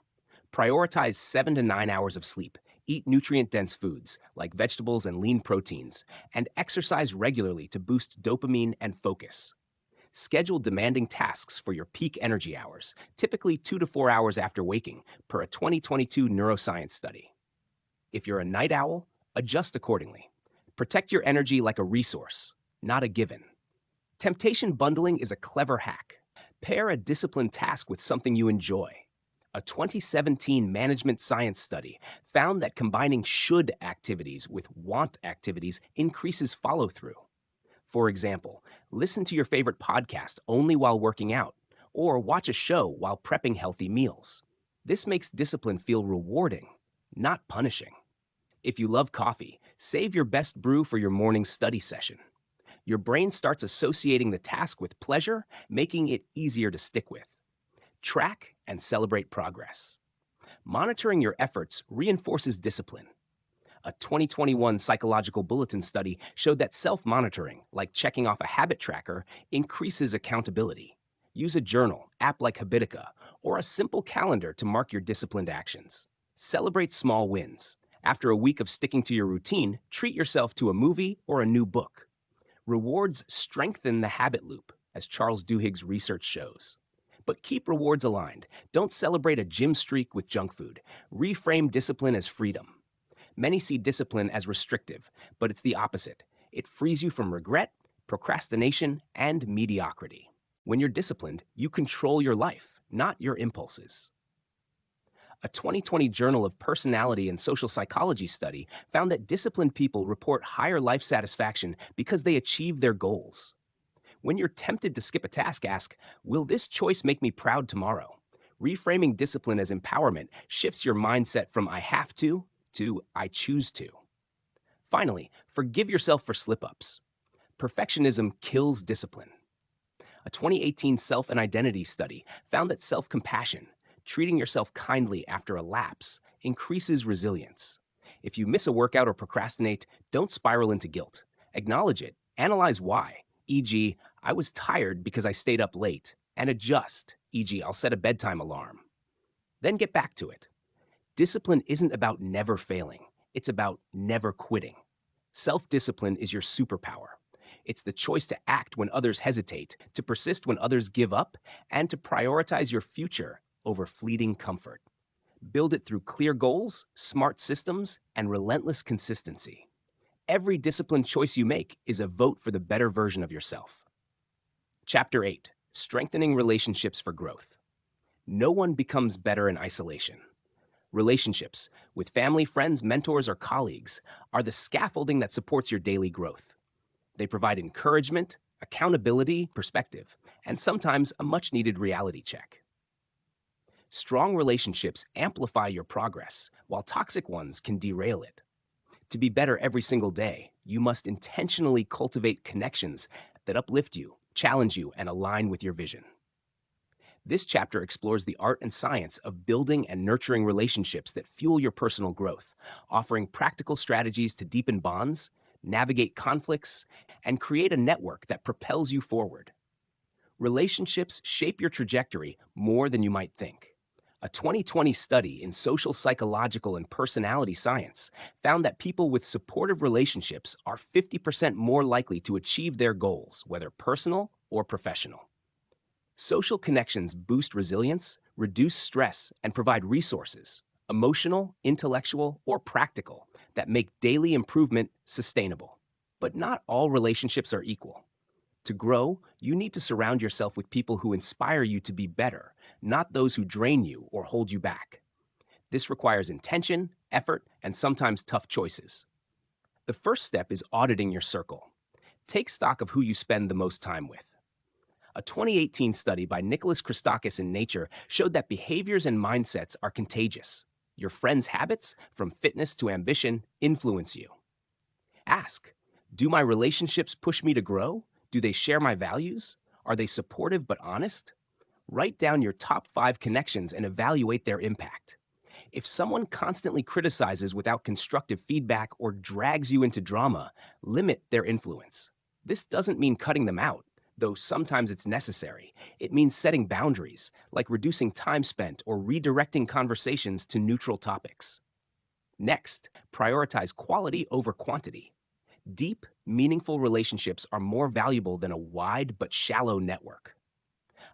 Prioritize 7 to 9 hours of sleep, eat nutrient-dense foods like vegetables and lean proteins, and exercise regularly to boost dopamine and focus. Schedule demanding tasks for your peak energy hours, typically 2 to 4 hours after waking, per a 2022 neuroscience study. If you're a night owl, adjust accordingly. Protect your energy like a resource, not a given. Temptation bundling is a clever hack. Pair a disciplined task with something you enjoy. A 2017 management science study found that combining should activities with want activities increases follow-through. For example, listen to your favorite podcast only while working out, or watch a show while prepping healthy meals. This makes discipline feel rewarding, not punishing. If you love coffee, save your best brew for your morning study session. Your brain starts associating the task with pleasure, making it easier to stick with. Track and celebrate progress. Monitoring your efforts reinforces discipline. A 2021 Psychological Bulletin study showed that self-monitoring, like checking off a habit tracker, increases accountability. Use a journal, app like Habitica, or a simple calendar to mark your disciplined actions. Celebrate small wins. After a week of sticking to your routine, treat yourself to a movie or a new book. Rewards strengthen the habit loop, as Charles Duhigg's research shows. But keep rewards aligned. Don't celebrate a gym streak with junk food. Reframe discipline as freedom. Many see discipline as restrictive, but it's the opposite. It frees you from regret, procrastination, and mediocrity. When you're disciplined, you control your life, not your impulses. A 2020 Journal of Personality and Social Psychology study found that disciplined people report higher life satisfaction because they achieve their goals. When you're tempted to skip a task, ask, will this choice make me proud tomorrow? Reframing discipline as empowerment shifts your mindset from I have to I choose to. Finally, forgive yourself for slip-ups. Perfectionism kills discipline. A 2018 Self and Identity study found that self-compassion, treating yourself kindly after a lapse, increases resilience. If you miss a workout or procrastinate, don't spiral into guilt. Acknowledge it, analyze why, e.g., I was tired because I stayed up late, and adjust, e.g., I'll set a bedtime alarm. Then get back to it. Discipline isn't about never failing, it's about never quitting. Self discipline is your superpower. It's the choice to act when others hesitate, to persist when others give up, and to prioritize your future over fleeting comfort. Build it through clear goals, smart systems, and relentless consistency. Every disciplined choice you make is a vote for the better version of yourself. Chapter 8: Strengthening Relationships for Growth. No one becomes better in isolation. Relationships with family, friends, mentors, or colleagues are the scaffolding that supports your daily growth. They provide encouragement, accountability, perspective, and sometimes a much needed reality check. Strong relationships amplify your progress, while toxic ones can derail it. To be better every single day, you must intentionally cultivate connections that uplift you, challenge you, and align with your vision. This chapter explores the art and science of building and nurturing relationships that fuel your personal growth, offering practical strategies to deepen bonds, navigate conflicts, and create a network that propels you forward. Relationships shape your trajectory more than you might think. A 2020 study in social psychological and personality science found that people with supportive relationships are 50% more likely to achieve their goals, whether personal or professional. Social connections boost resilience, reduce stress, and provide resources, emotional, intellectual, or practical, that make daily improvement sustainable. But not all relationships are equal. To grow, you need to surround yourself with people who inspire you to be better, not those who drain you or hold you back. This requires intention, effort, and sometimes tough choices. The first step is auditing your circle. Take stock of who you spend the most time with. A 2018 study by Nicholas Christakis in Nature showed that behaviors and mindsets are contagious. Your friends' habits, from fitness to ambition, influence you. Ask, do my relationships push me to grow? Do they share my values? Are they supportive but honest? Write down your top 5 connections and evaluate their impact. If someone constantly criticizes without constructive feedback or drags you into drama, limit their influence. This doesn't mean cutting them out, though sometimes it's necessary. It means setting boundaries, like reducing time spent or redirecting conversations to neutral topics. Next, prioritize quality over quantity. Deep, meaningful relationships are more valuable than a wide but shallow network.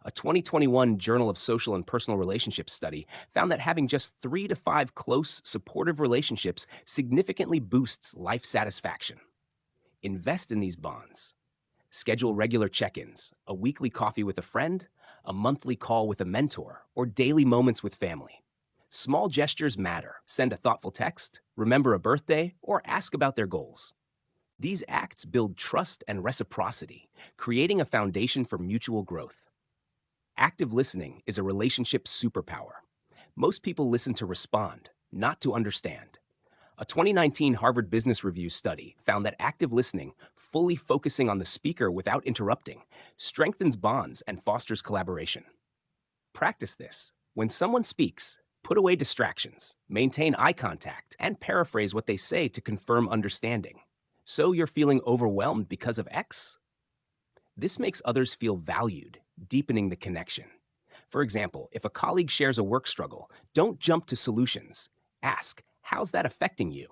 A 2021 Journal of Social and Personal Relationships study found that having just 3 to 5 close, supportive relationships significantly boosts life satisfaction. Invest in these bonds. Schedule regular check-ins, a weekly coffee with a friend, a monthly call with a mentor, or daily moments with family. Small gestures matter. Send a thoughtful text, remember a birthday, or ask about their goals. These acts build trust and reciprocity, creating a foundation for mutual growth. Active listening is a relationship superpower. Most people listen to respond, not to understand. A 2019 Harvard Business Review study found that active listening, fully focusing on the speaker without interrupting, strengthens bonds and fosters collaboration. Practice this. When someone speaks, put away distractions, maintain eye contact, and paraphrase what they say to confirm understanding. So you're feeling overwhelmed because of X? This makes others feel valued, deepening the connection. For example, if a colleague shares a work struggle, don't jump to solutions. Ask, how's that affecting you?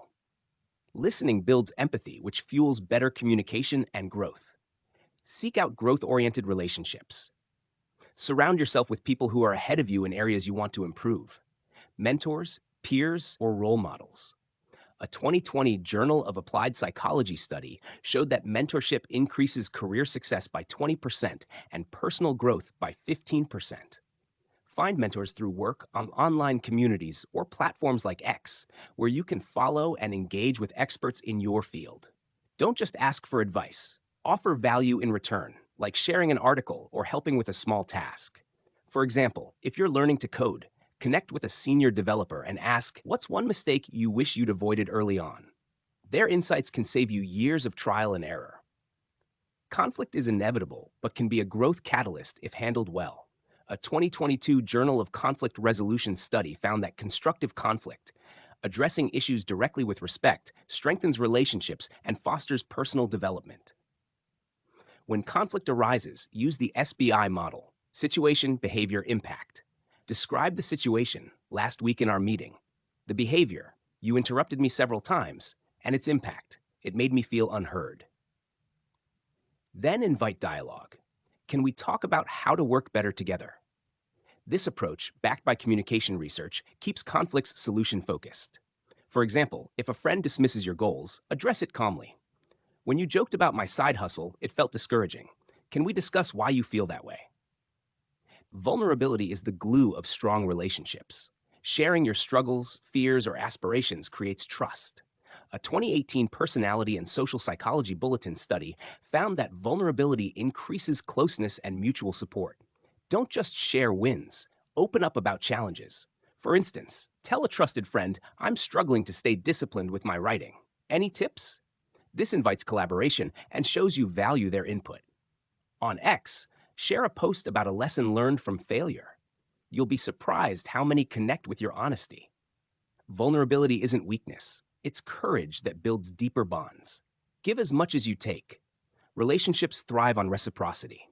Listening builds empathy, which fuels better communication and growth. Seek out growth-oriented relationships. Surround yourself with people who are ahead of you in areas you want to improve. Mentors, peers, or role models. A 2020 Journal of Applied Psychology study showed that mentorship increases career success by 20% and personal growth by 15%. Find mentors through work on online communities or platforms like X, where you can follow and engage with experts in your field. Don't just ask for advice. Offer value in return, like sharing an article or helping with a small task. For example, if you're learning to code, connect with a senior developer and ask, what's one mistake you wish you'd avoided early on? Their insights can save you years of trial and error. Conflict is inevitable, but can be a growth catalyst if handled well. A 2022 Journal of Conflict Resolution study found that constructive conflict, addressing issues directly with respect, strengthens relationships and fosters personal development. When conflict arises, use the SBI model: situation, behavior, impact. Describe the situation, last week in our meeting. The behavior, you interrupted me several times, and its impact, it made me feel unheard. Then invite dialogue. Can we talk about how to work better together? This approach, backed by communication research, keeps conflicts solution focused. For example, if a friend dismisses your goals, address it calmly. When you joked about my side hustle, it felt discouraging. Can we discuss why you feel that way? Vulnerability is the glue of strong relationships. Sharing your struggles, fears, or aspirations creates trust. A 2018 Personality and Social Psychology Bulletin study found that vulnerability increases closeness and mutual support. Don't just share wins, open up about challenges. For instance, tell a trusted friend, I'm struggling to stay disciplined with my writing. Any tips? This invites collaboration and shows you value their input. On X, share a post about a lesson learned from failure. You'll be surprised how many connect with your honesty. Vulnerability isn't weakness, it's courage that builds deeper bonds. Give as much as you take. Relationships thrive on reciprocity.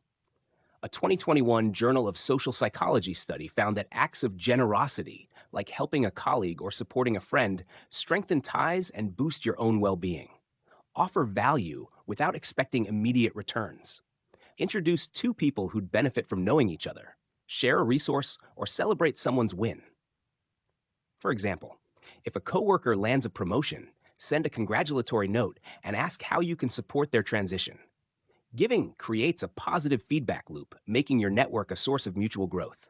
A 2021 Journal of Social Psychology study found that acts of generosity, like helping a colleague or supporting a friend, strengthen ties and boost your own well-being. Offer value without expecting immediate returns. Introduce two people who'd benefit from knowing each other. Share a resource or celebrate someone's win. For example, if a coworker lands a promotion, send a congratulatory note and ask how you can support their transition. Giving creates a positive feedback loop, making your network a source of mutual growth.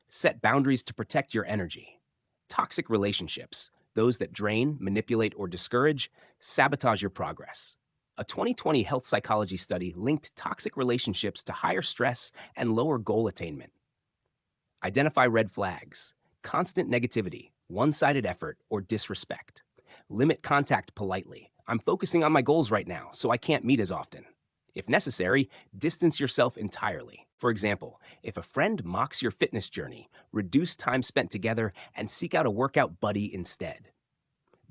Set boundaries to protect your energy. Toxic relationships, those that drain, manipulate, or discourage, sabotage your progress. A 2020 health psychology study linked toxic relationships to higher stress and lower goal attainment. Identify red flags, constant negativity, one-sided effort, or disrespect. Limit contact politely. I'm focusing on my goals right now, so I can't meet as often. If necessary, distance yourself entirely. For example, if a friend mocks your fitness journey, reduce time spent together and seek out a workout buddy instead.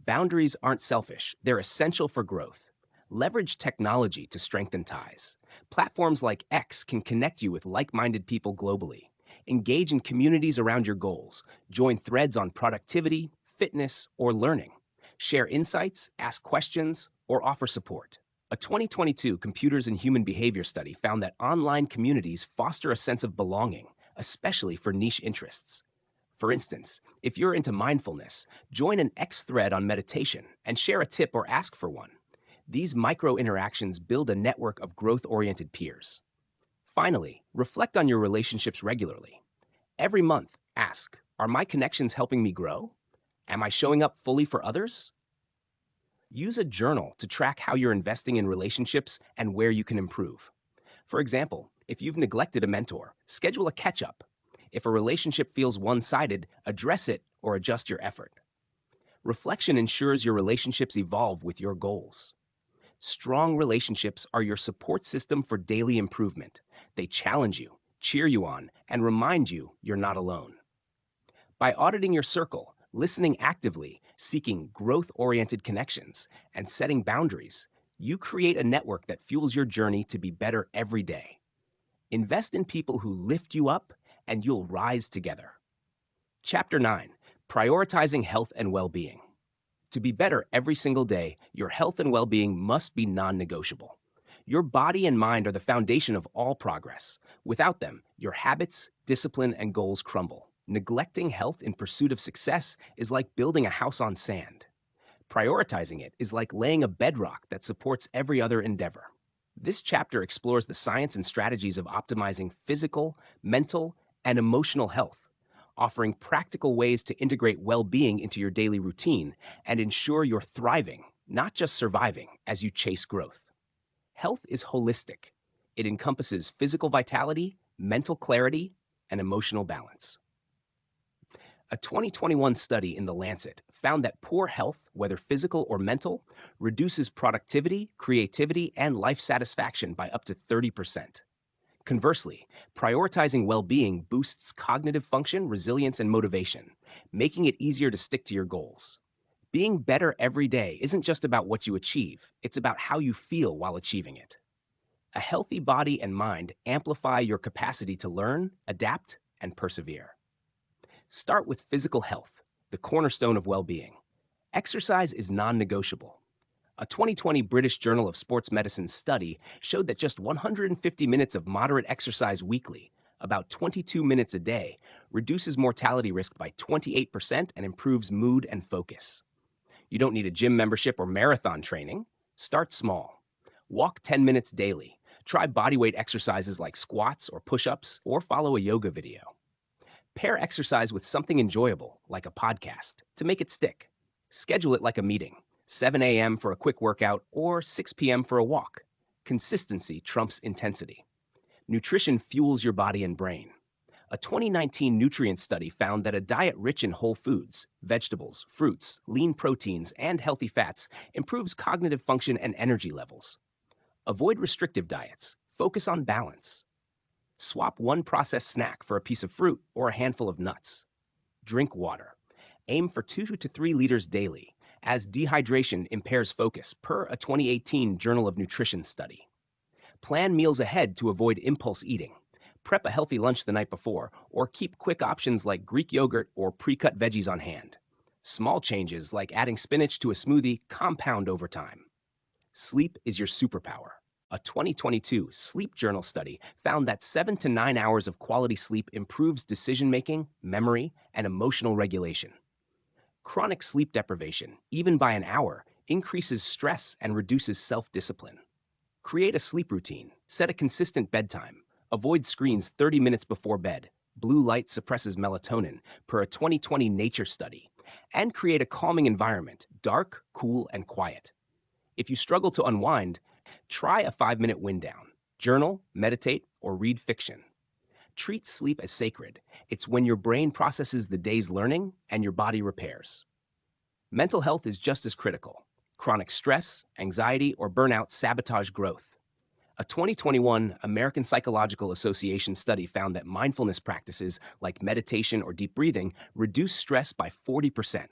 Boundaries aren't selfish, they're essential for growth. Leverage technology to strengthen ties. Platforms like X can connect you with like-minded people globally. Engage in communities around your goals. Join threads on productivity, fitness, or learning. Share insights, ask questions, or offer support. A 2022 Computers and Human Behavior study found that online communities foster a sense of belonging, especially for niche interests. For instance, if you're into mindfulness, join an X thread on meditation and share a tip or ask for one. These micro-interactions build a network of growth-oriented peers. Finally, reflect on your relationships regularly. Every month, ask, are my connections helping me grow? Am I showing up fully for others? Use a journal to track how you're investing in relationships and where you can improve. For example, if you've neglected a mentor, schedule a catch-up. If a relationship feels one-sided, address it or adjust your effort. Reflection ensures your relationships evolve with your goals. Strong relationships are your support system for daily improvement. They challenge you, cheer you on, and remind you you're not alone. By auditing your circle, listening actively, seeking growth-oriented connections, and setting boundaries, you create a network that fuels your journey to be better every day. Invest in people who lift you up, and you'll rise together. Chapter 9, Prioritizing Health and Well-Being. To be better every single day, your health and well-being must be non-negotiable. Your body and mind are the foundation of all progress. Without them, your habits, discipline, and goals crumble. Neglecting health in pursuit of success is like building a house on sand. Prioritizing it is like laying a bedrock that supports every other endeavor. This chapter explores the science and strategies of optimizing physical, mental, and emotional health, offering practical ways to integrate well-being into your daily routine and ensure you're thriving, not just surviving, as you chase growth. Health is holistic. It encompasses physical vitality, mental clarity, and emotional balance. A 2021 study in The Lancet found that poor health, whether physical or mental, reduces productivity, creativity, and life satisfaction by up to 30%. Conversely, prioritizing well-being boosts cognitive function, resilience, and motivation, making it easier to stick to your goals. Being better every day isn't just about what you achieve, it's about how you feel while achieving it. A healthy body and mind amplify your capacity to learn, adapt, and persevere. Start with physical health, the cornerstone of well-being. Exercise is non-negotiable. A 2020 British Journal of Sports Medicine study showed that just 150 minutes of moderate exercise weekly, about 22 minutes a day, reduces mortality risk by 28% and improves mood and focus. You don't need a gym membership or marathon training. Start small. Walk 10 minutes daily. Try bodyweight exercises like squats or push-ups, or follow a yoga video. Pair exercise with something enjoyable, like a podcast, to make it stick. Schedule it like a meeting, 7 a.m. for a quick workout or 6 p.m. for a walk. Consistency trumps intensity. Nutrition fuels your body and brain. A 2019 nutrient study found that a diet rich in whole foods, vegetables, fruits, lean proteins, and healthy fats improves cognitive function and energy levels. Avoid restrictive diets. Focus on balance. Swap one processed snack for a piece of fruit or a handful of nuts. Drink water. Aim for 2 to 3 liters daily, as dehydration impairs focus, per a 2018 Journal of Nutrition study. Plan meals ahead to avoid impulse eating. Prep a healthy lunch the night before, or keep quick options like Greek yogurt or pre-cut veggies on hand. Small changes like adding spinach to a smoothie compound over time. Sleep is your superpower. A 2022 Sleep Journal study found that 7 to 9 hours of quality sleep improves decision-making, memory, and emotional regulation. Chronic sleep deprivation, even by an hour, increases stress and reduces self-discipline. Create a sleep routine. Set a consistent bedtime. Avoid screens 30 minutes before bed. Blue light suppresses melatonin, per a 2020 Nature study. And create a calming environment, dark, cool, and quiet. If you struggle to unwind, try a 5-minute wind down. Journal, meditate, or read fiction. Treat sleep as sacred. It's when your brain processes the day's learning and your body repairs. Mental health is just as critical. Chronic stress, anxiety, or burnout sabotage growth. A 2021 American Psychological Association study found that mindfulness practices like meditation or deep breathing reduce stress by 40%.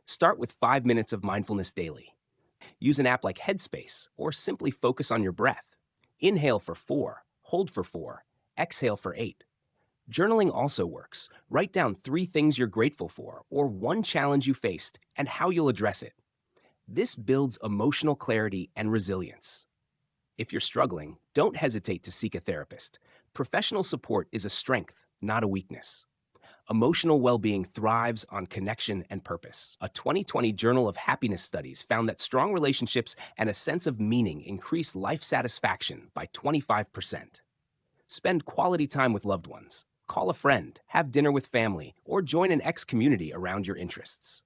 Start with 5 minutes of mindfulness daily. Use an app like Headspace, or simply focus on your breath. Inhale for 4, hold for 4, exhale for 8. Journaling also works. Write down 3 things you're grateful for, or 1 challenge you faced, and how you'll address it. This builds emotional clarity and resilience. If you're struggling, don't hesitate to seek a therapist. Professional support is a strength, not a weakness. Emotional well-being thrives on connection and purpose. A 2020 Journal of Happiness Studies found that strong relationships and a sense of meaning increase life satisfaction by 25%. Spend quality time with loved ones. Call a friend, have dinner with family, or join an community around your interests.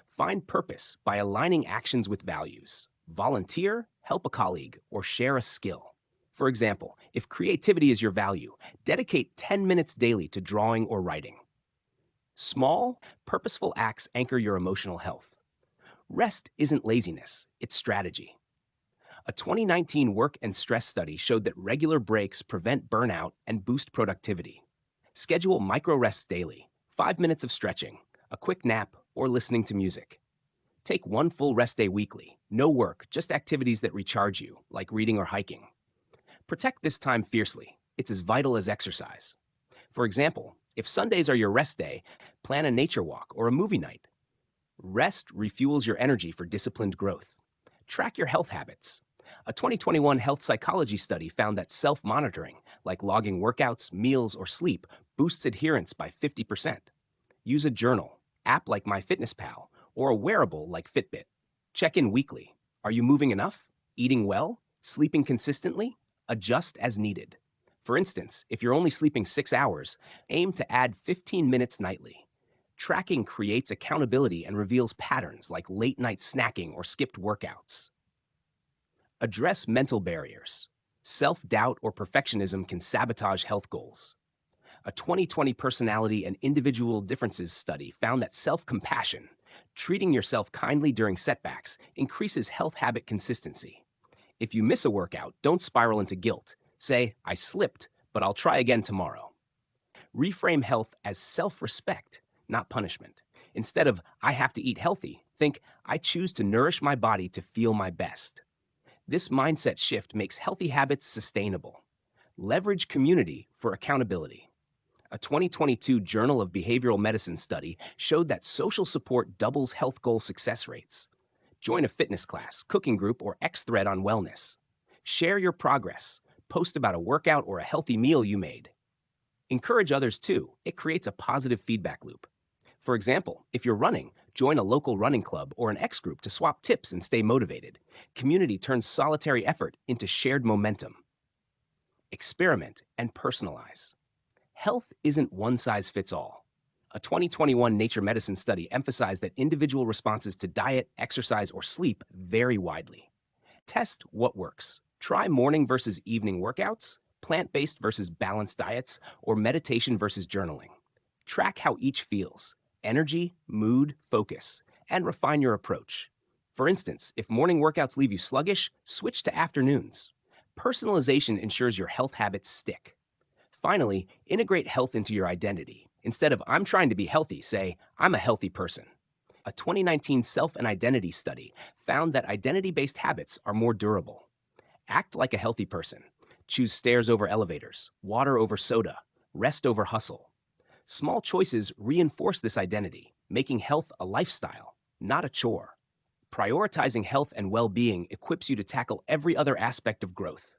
Find purpose by aligning actions with values. Volunteer, help a colleague, or share a skill. For example, if creativity is your value, dedicate 10 minutes daily to drawing or writing. Small, purposeful acts anchor your emotional health. Rest isn't laziness, it's strategy. A 2019 work and stress study showed that regular breaks prevent burnout and boost productivity. Schedule micro-rests daily, 5 minutes of stretching, a quick nap, or listening to music. Take 1 full rest day weekly. No work, just activities that recharge you, like reading or hiking. Protect this time fiercely. It's as vital as exercise. For example, if Sundays are your rest day, plan a nature walk or a movie night. Rest refuels your energy for disciplined growth. Track your health habits. A 2021 health psychology study found that self-monitoring, like logging workouts, meals, or sleep, boosts adherence by 50%. Use a journal, app like MyFitnessPal, or a wearable like Fitbit. Check in weekly. Are you moving enough? Eating well? Sleeping consistently? Adjust as needed. For instance, if you're only sleeping 6 hours, aim to add 15 minutes nightly. Tracking creates accountability and reveals patterns like late-night snacking or skipped workouts. Address mental barriers. Self-doubt or perfectionism can sabotage health goals. A 2020 personality and individual differences study found that self-compassion, treating yourself kindly during setbacks, increases health habit consistency. If you miss a workout, don't spiral into guilt. Say, I slipped, but I'll try again tomorrow. Reframe health as self-respect, not punishment. Instead of, I have to eat healthy, think, I choose to nourish my body to feel my best. This mindset shift makes healthy habits sustainable. Leverage community for accountability. A 2022 Journal of Behavioral Medicine study showed that social support doubles health goal success rates. Join a fitness class, cooking group, or X thread on wellness. Share your progress. Post about a workout or a healthy meal you made. Encourage others too. It creates a positive feedback loop. For example, if you're running, join a local running club or an X group to swap tips and stay motivated. Community turns solitary effort into shared momentum. Experiment and personalize. Health isn't one size fits all. A 2021 Nature Medicine study emphasized that individual responses to diet, exercise, or sleep vary widely. Test what works. Try morning versus evening workouts, plant-based versus balanced diets, or meditation versus journaling. Track how each feels, energy, mood, focus, and refine your approach. For instance, if morning workouts leave you sluggish, switch to afternoons. Personalization ensures your health habits stick. Finally, integrate health into your identity. Instead of "I'm trying to be healthy," say "I'm a healthy person." A 2019 self and identity study found that identity-based habits are more durable. Act like a healthy person. Choose stairs over elevators, water over soda, rest over hustle. Small choices reinforce this identity, making health a lifestyle, not a chore. Prioritizing health and well-being equips you to tackle every other aspect of growth.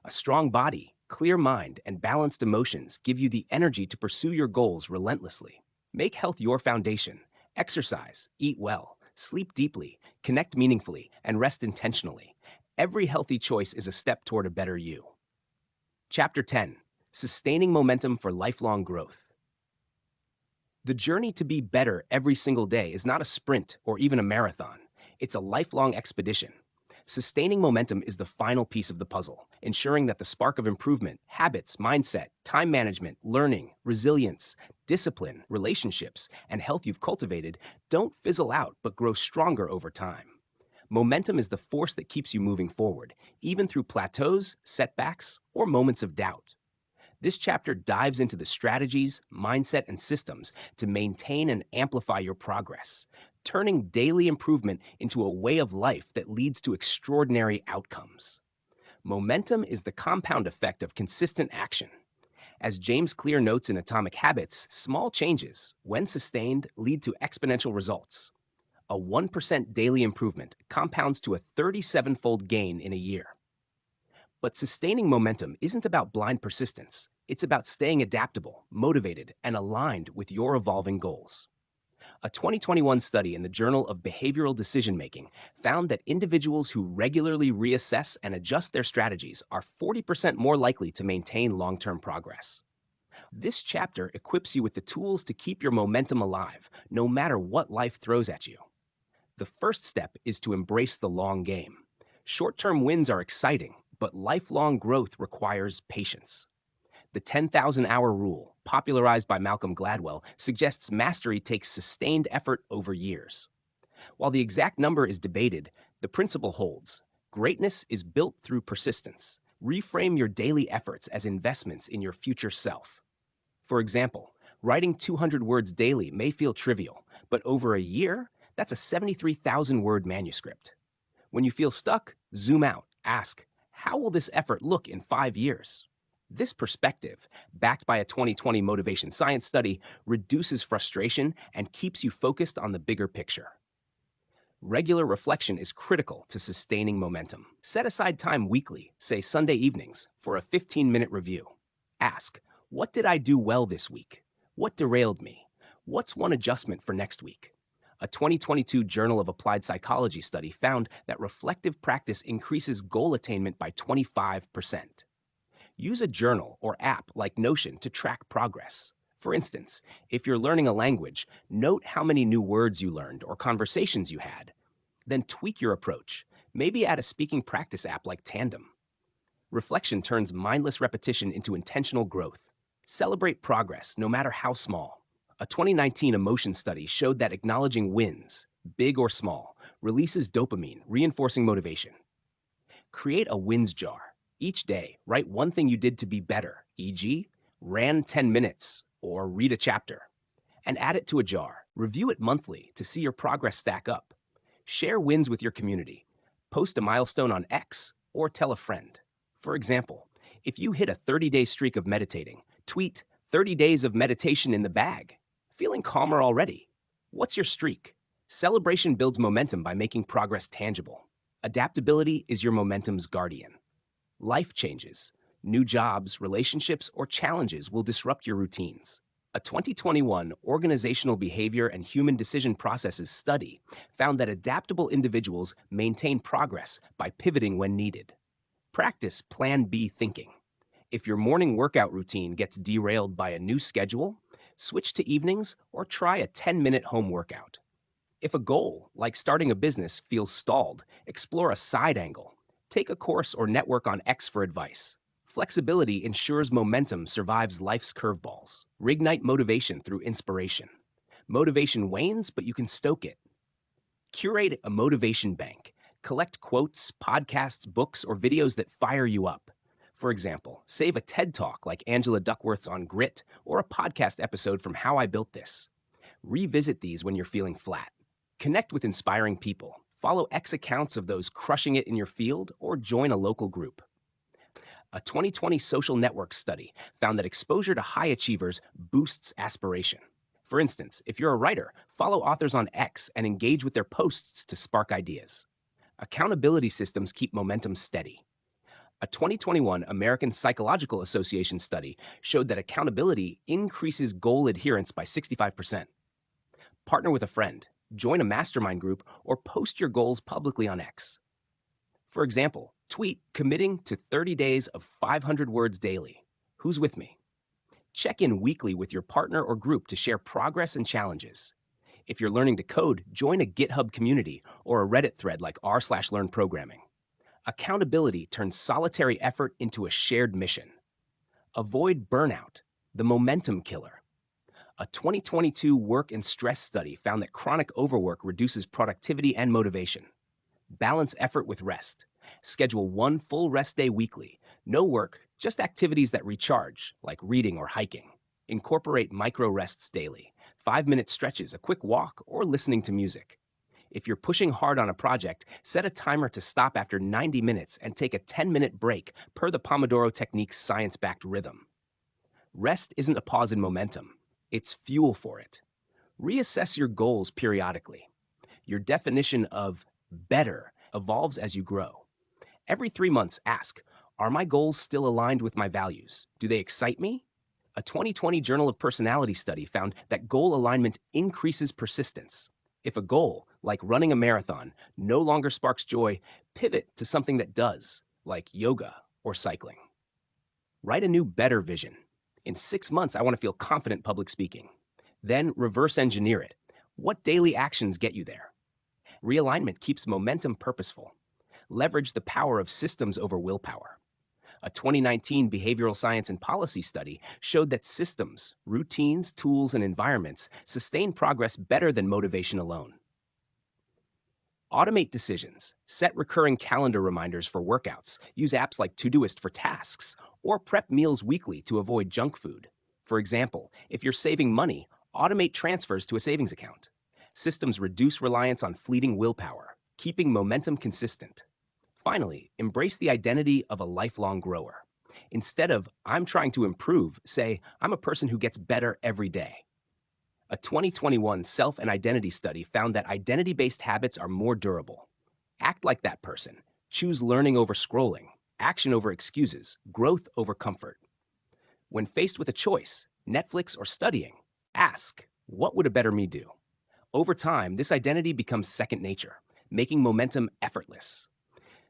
A strong body, clear mind, and balanced emotions give you the energy to pursue your goals relentlessly. Make health your foundation. Exercise, eat well, sleep deeply, connect meaningfully, and rest intentionally. Every healthy choice is a step toward a better you. Chapter 10. Sustaining Momentum for Lifelong Growth. The journey to be better every single day is not a sprint or even a marathon. It's a lifelong expedition. Sustaining momentum is the final piece of the puzzle, ensuring that the spark of improvement, habits, mindset, time management, learning, resilience, discipline, relationships, and health you've cultivated don't fizzle out but grow stronger over time. Momentum is the force that keeps you moving forward, even through plateaus, setbacks, or moments of doubt. This chapter dives into the strategies, mindset, and systems to maintain and amplify your progress, turning daily improvement into a way of life that leads to extraordinary outcomes. Momentum is the compound effect of consistent action. As James Clear notes in Atomic Habits, small changes, when sustained, lead to exponential results. A 1% daily improvement compounds to a 37-fold gain in a year. But sustaining momentum isn't about blind persistence. It's about staying adaptable, motivated, and aligned with your evolving goals. A 2021 study in the Journal of Behavioral Decision-Making found that individuals who regularly reassess and adjust their strategies are 40% more likely to maintain long-term progress. This chapter equips you with the tools to keep your momentum alive, no matter what life throws at you. The first step is to embrace the long game. Short-term wins are exciting, but lifelong growth requires patience. The 10,000-hour rule, popularized by Malcolm Gladwell, suggests mastery takes sustained effort over years. While the exact number is debated, the principle holds. Greatness is built through persistence. Reframe your daily efforts as investments in your future self. For example, writing 200 words daily may feel trivial, but over a year, that's a 73,000-word manuscript. When you feel stuck, zoom out. Ask, how will this effort look in 5 years? This perspective, backed by a 2020 motivation science study, reduces frustration and keeps you focused on the bigger picture. Regular reflection is critical to sustaining momentum. Set aside time weekly, say Sunday evenings, for a 15-minute review. Ask, what did I do well this week? What derailed me? What's one adjustment for next week? A 2022 Journal of Applied Psychology study found that reflective practice increases goal attainment by 25%. Use a journal or app like Notion to track progress. For instance, if you're learning a language, note how many new words you learned or conversations you had. Then tweak your approach. Maybe add a speaking practice app like Tandem. Reflection turns mindless repetition into intentional growth. Celebrate progress, no matter how small. A 2019 emotion study showed that acknowledging wins, big or small, releases dopamine, reinforcing motivation. Create a wins jar. Each day, write one thing you did to be better, e.g., ran 10 minutes or read a chapter, and add it to a jar. Review it monthly to see your progress stack up. Share wins with your community. Post a milestone on X or tell a friend. For example, if you hit a 30-day streak of meditating, tweet 30 days of meditation in the bag. Feeling calmer already. What's your streak? Celebration builds momentum by making progress tangible. Adaptability is your momentum's guardian. Life changes. New jobs, relationships, or challenges will disrupt your routines. A 2021 Organizational Behavior and Human Decision Processes study found that adaptable individuals maintain progress by pivoting when needed. Practice Plan B thinking. If your morning workout routine gets derailed by a new schedule, switch to evenings or try a 10-minute home workout. If a goal, like starting a business, feels stalled, explore a side angle. Take a course or network on X for advice. Flexibility ensures momentum survives life's curveballs. Reignite motivation through inspiration. Motivation wanes, but you can stoke it. Curate a motivation bank. Collect quotes, podcasts, books, or videos that fire you up. For example, save a TED Talk like Angela Duckworth's on grit or a podcast episode from How I Built This. Revisit these when you're feeling flat. Connect with inspiring people. Follow X accounts of those crushing it in your field or join a local group. A 2020 social network study found that exposure to high achievers boosts aspiration. For instance, if you're a writer, follow authors on X and engage with their posts to spark ideas. Accountability systems keep momentum steady. A 2021 American Psychological Association study showed that accountability increases goal adherence by 65%. Partner with a friend, join a mastermind group, or post your goals publicly on X. For example, tweet committing to 30 days of 500 words daily. Who's with me? Check in weekly with your partner or group to share progress and challenges. If you're learning to code, join a GitHub community or a Reddit thread like r/learn programming. Accountability turns solitary effort into a shared mission. Avoid burnout, the momentum killer. A 2022 work and stress study found that chronic overwork reduces productivity and motivation. Balance effort with rest. Schedule one full rest day weekly. No work, just activities that recharge, like reading or hiking. Incorporate micro rests daily, 5-minute stretches, a quick walk, or listening to music. If you're pushing hard on a project, set a timer to stop after 90 minutes and take a 10-minute break per the Pomodoro Technique's science-backed rhythm. Rest isn't a pause in momentum, it's fuel for it. Reassess your goals periodically. Your definition of better evolves as you grow. Every 3 months, ask, are my goals still aligned with my values? Do they excite me? A 2020 Journal of Personality study found that goal alignment increases persistence. If a goal, like running a marathon, no longer sparks joy, pivot to something that does, like yoga or cycling. Write a new better vision. In 6 months, I want to feel confident public speaking. Then reverse engineer it. What daily actions get you there? Realignment keeps momentum purposeful. Leverage the power of systems over willpower. A 2019 behavioral science and policy study showed that systems, routines, tools, and environments sustain progress better than motivation alone. Automate decisions. Set recurring calendar reminders for workouts. Use apps like Todoist for tasks, or prep meals weekly to avoid junk food. For example, if you're saving money, automate transfers to a savings account. Systems reduce reliance on fleeting willpower, keeping momentum consistent. Finally, embrace the identity of a lifelong grower. Instead of, I'm trying to improve, say, I'm a person who gets better every day. A 2021 self and identity study found that identity-based habits are more durable. Act like that person. Choose learning over scrolling, action over excuses, growth over comfort. When faced with a choice, Netflix or studying, ask, what would a better me do? Over time, this identity becomes second nature, making momentum effortless.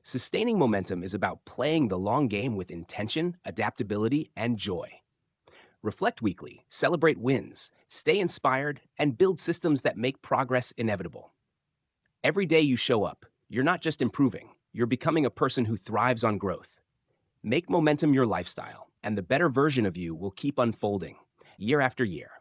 Sustaining momentum is about playing the long game with intention, adaptability, and joy. Reflect weekly, celebrate wins, stay inspired, and build systems that make progress inevitable. Every day you show up, you're not just improving, you're becoming a person who thrives on growth. Make momentum your lifestyle, and the better version of you will keep unfolding, year after year.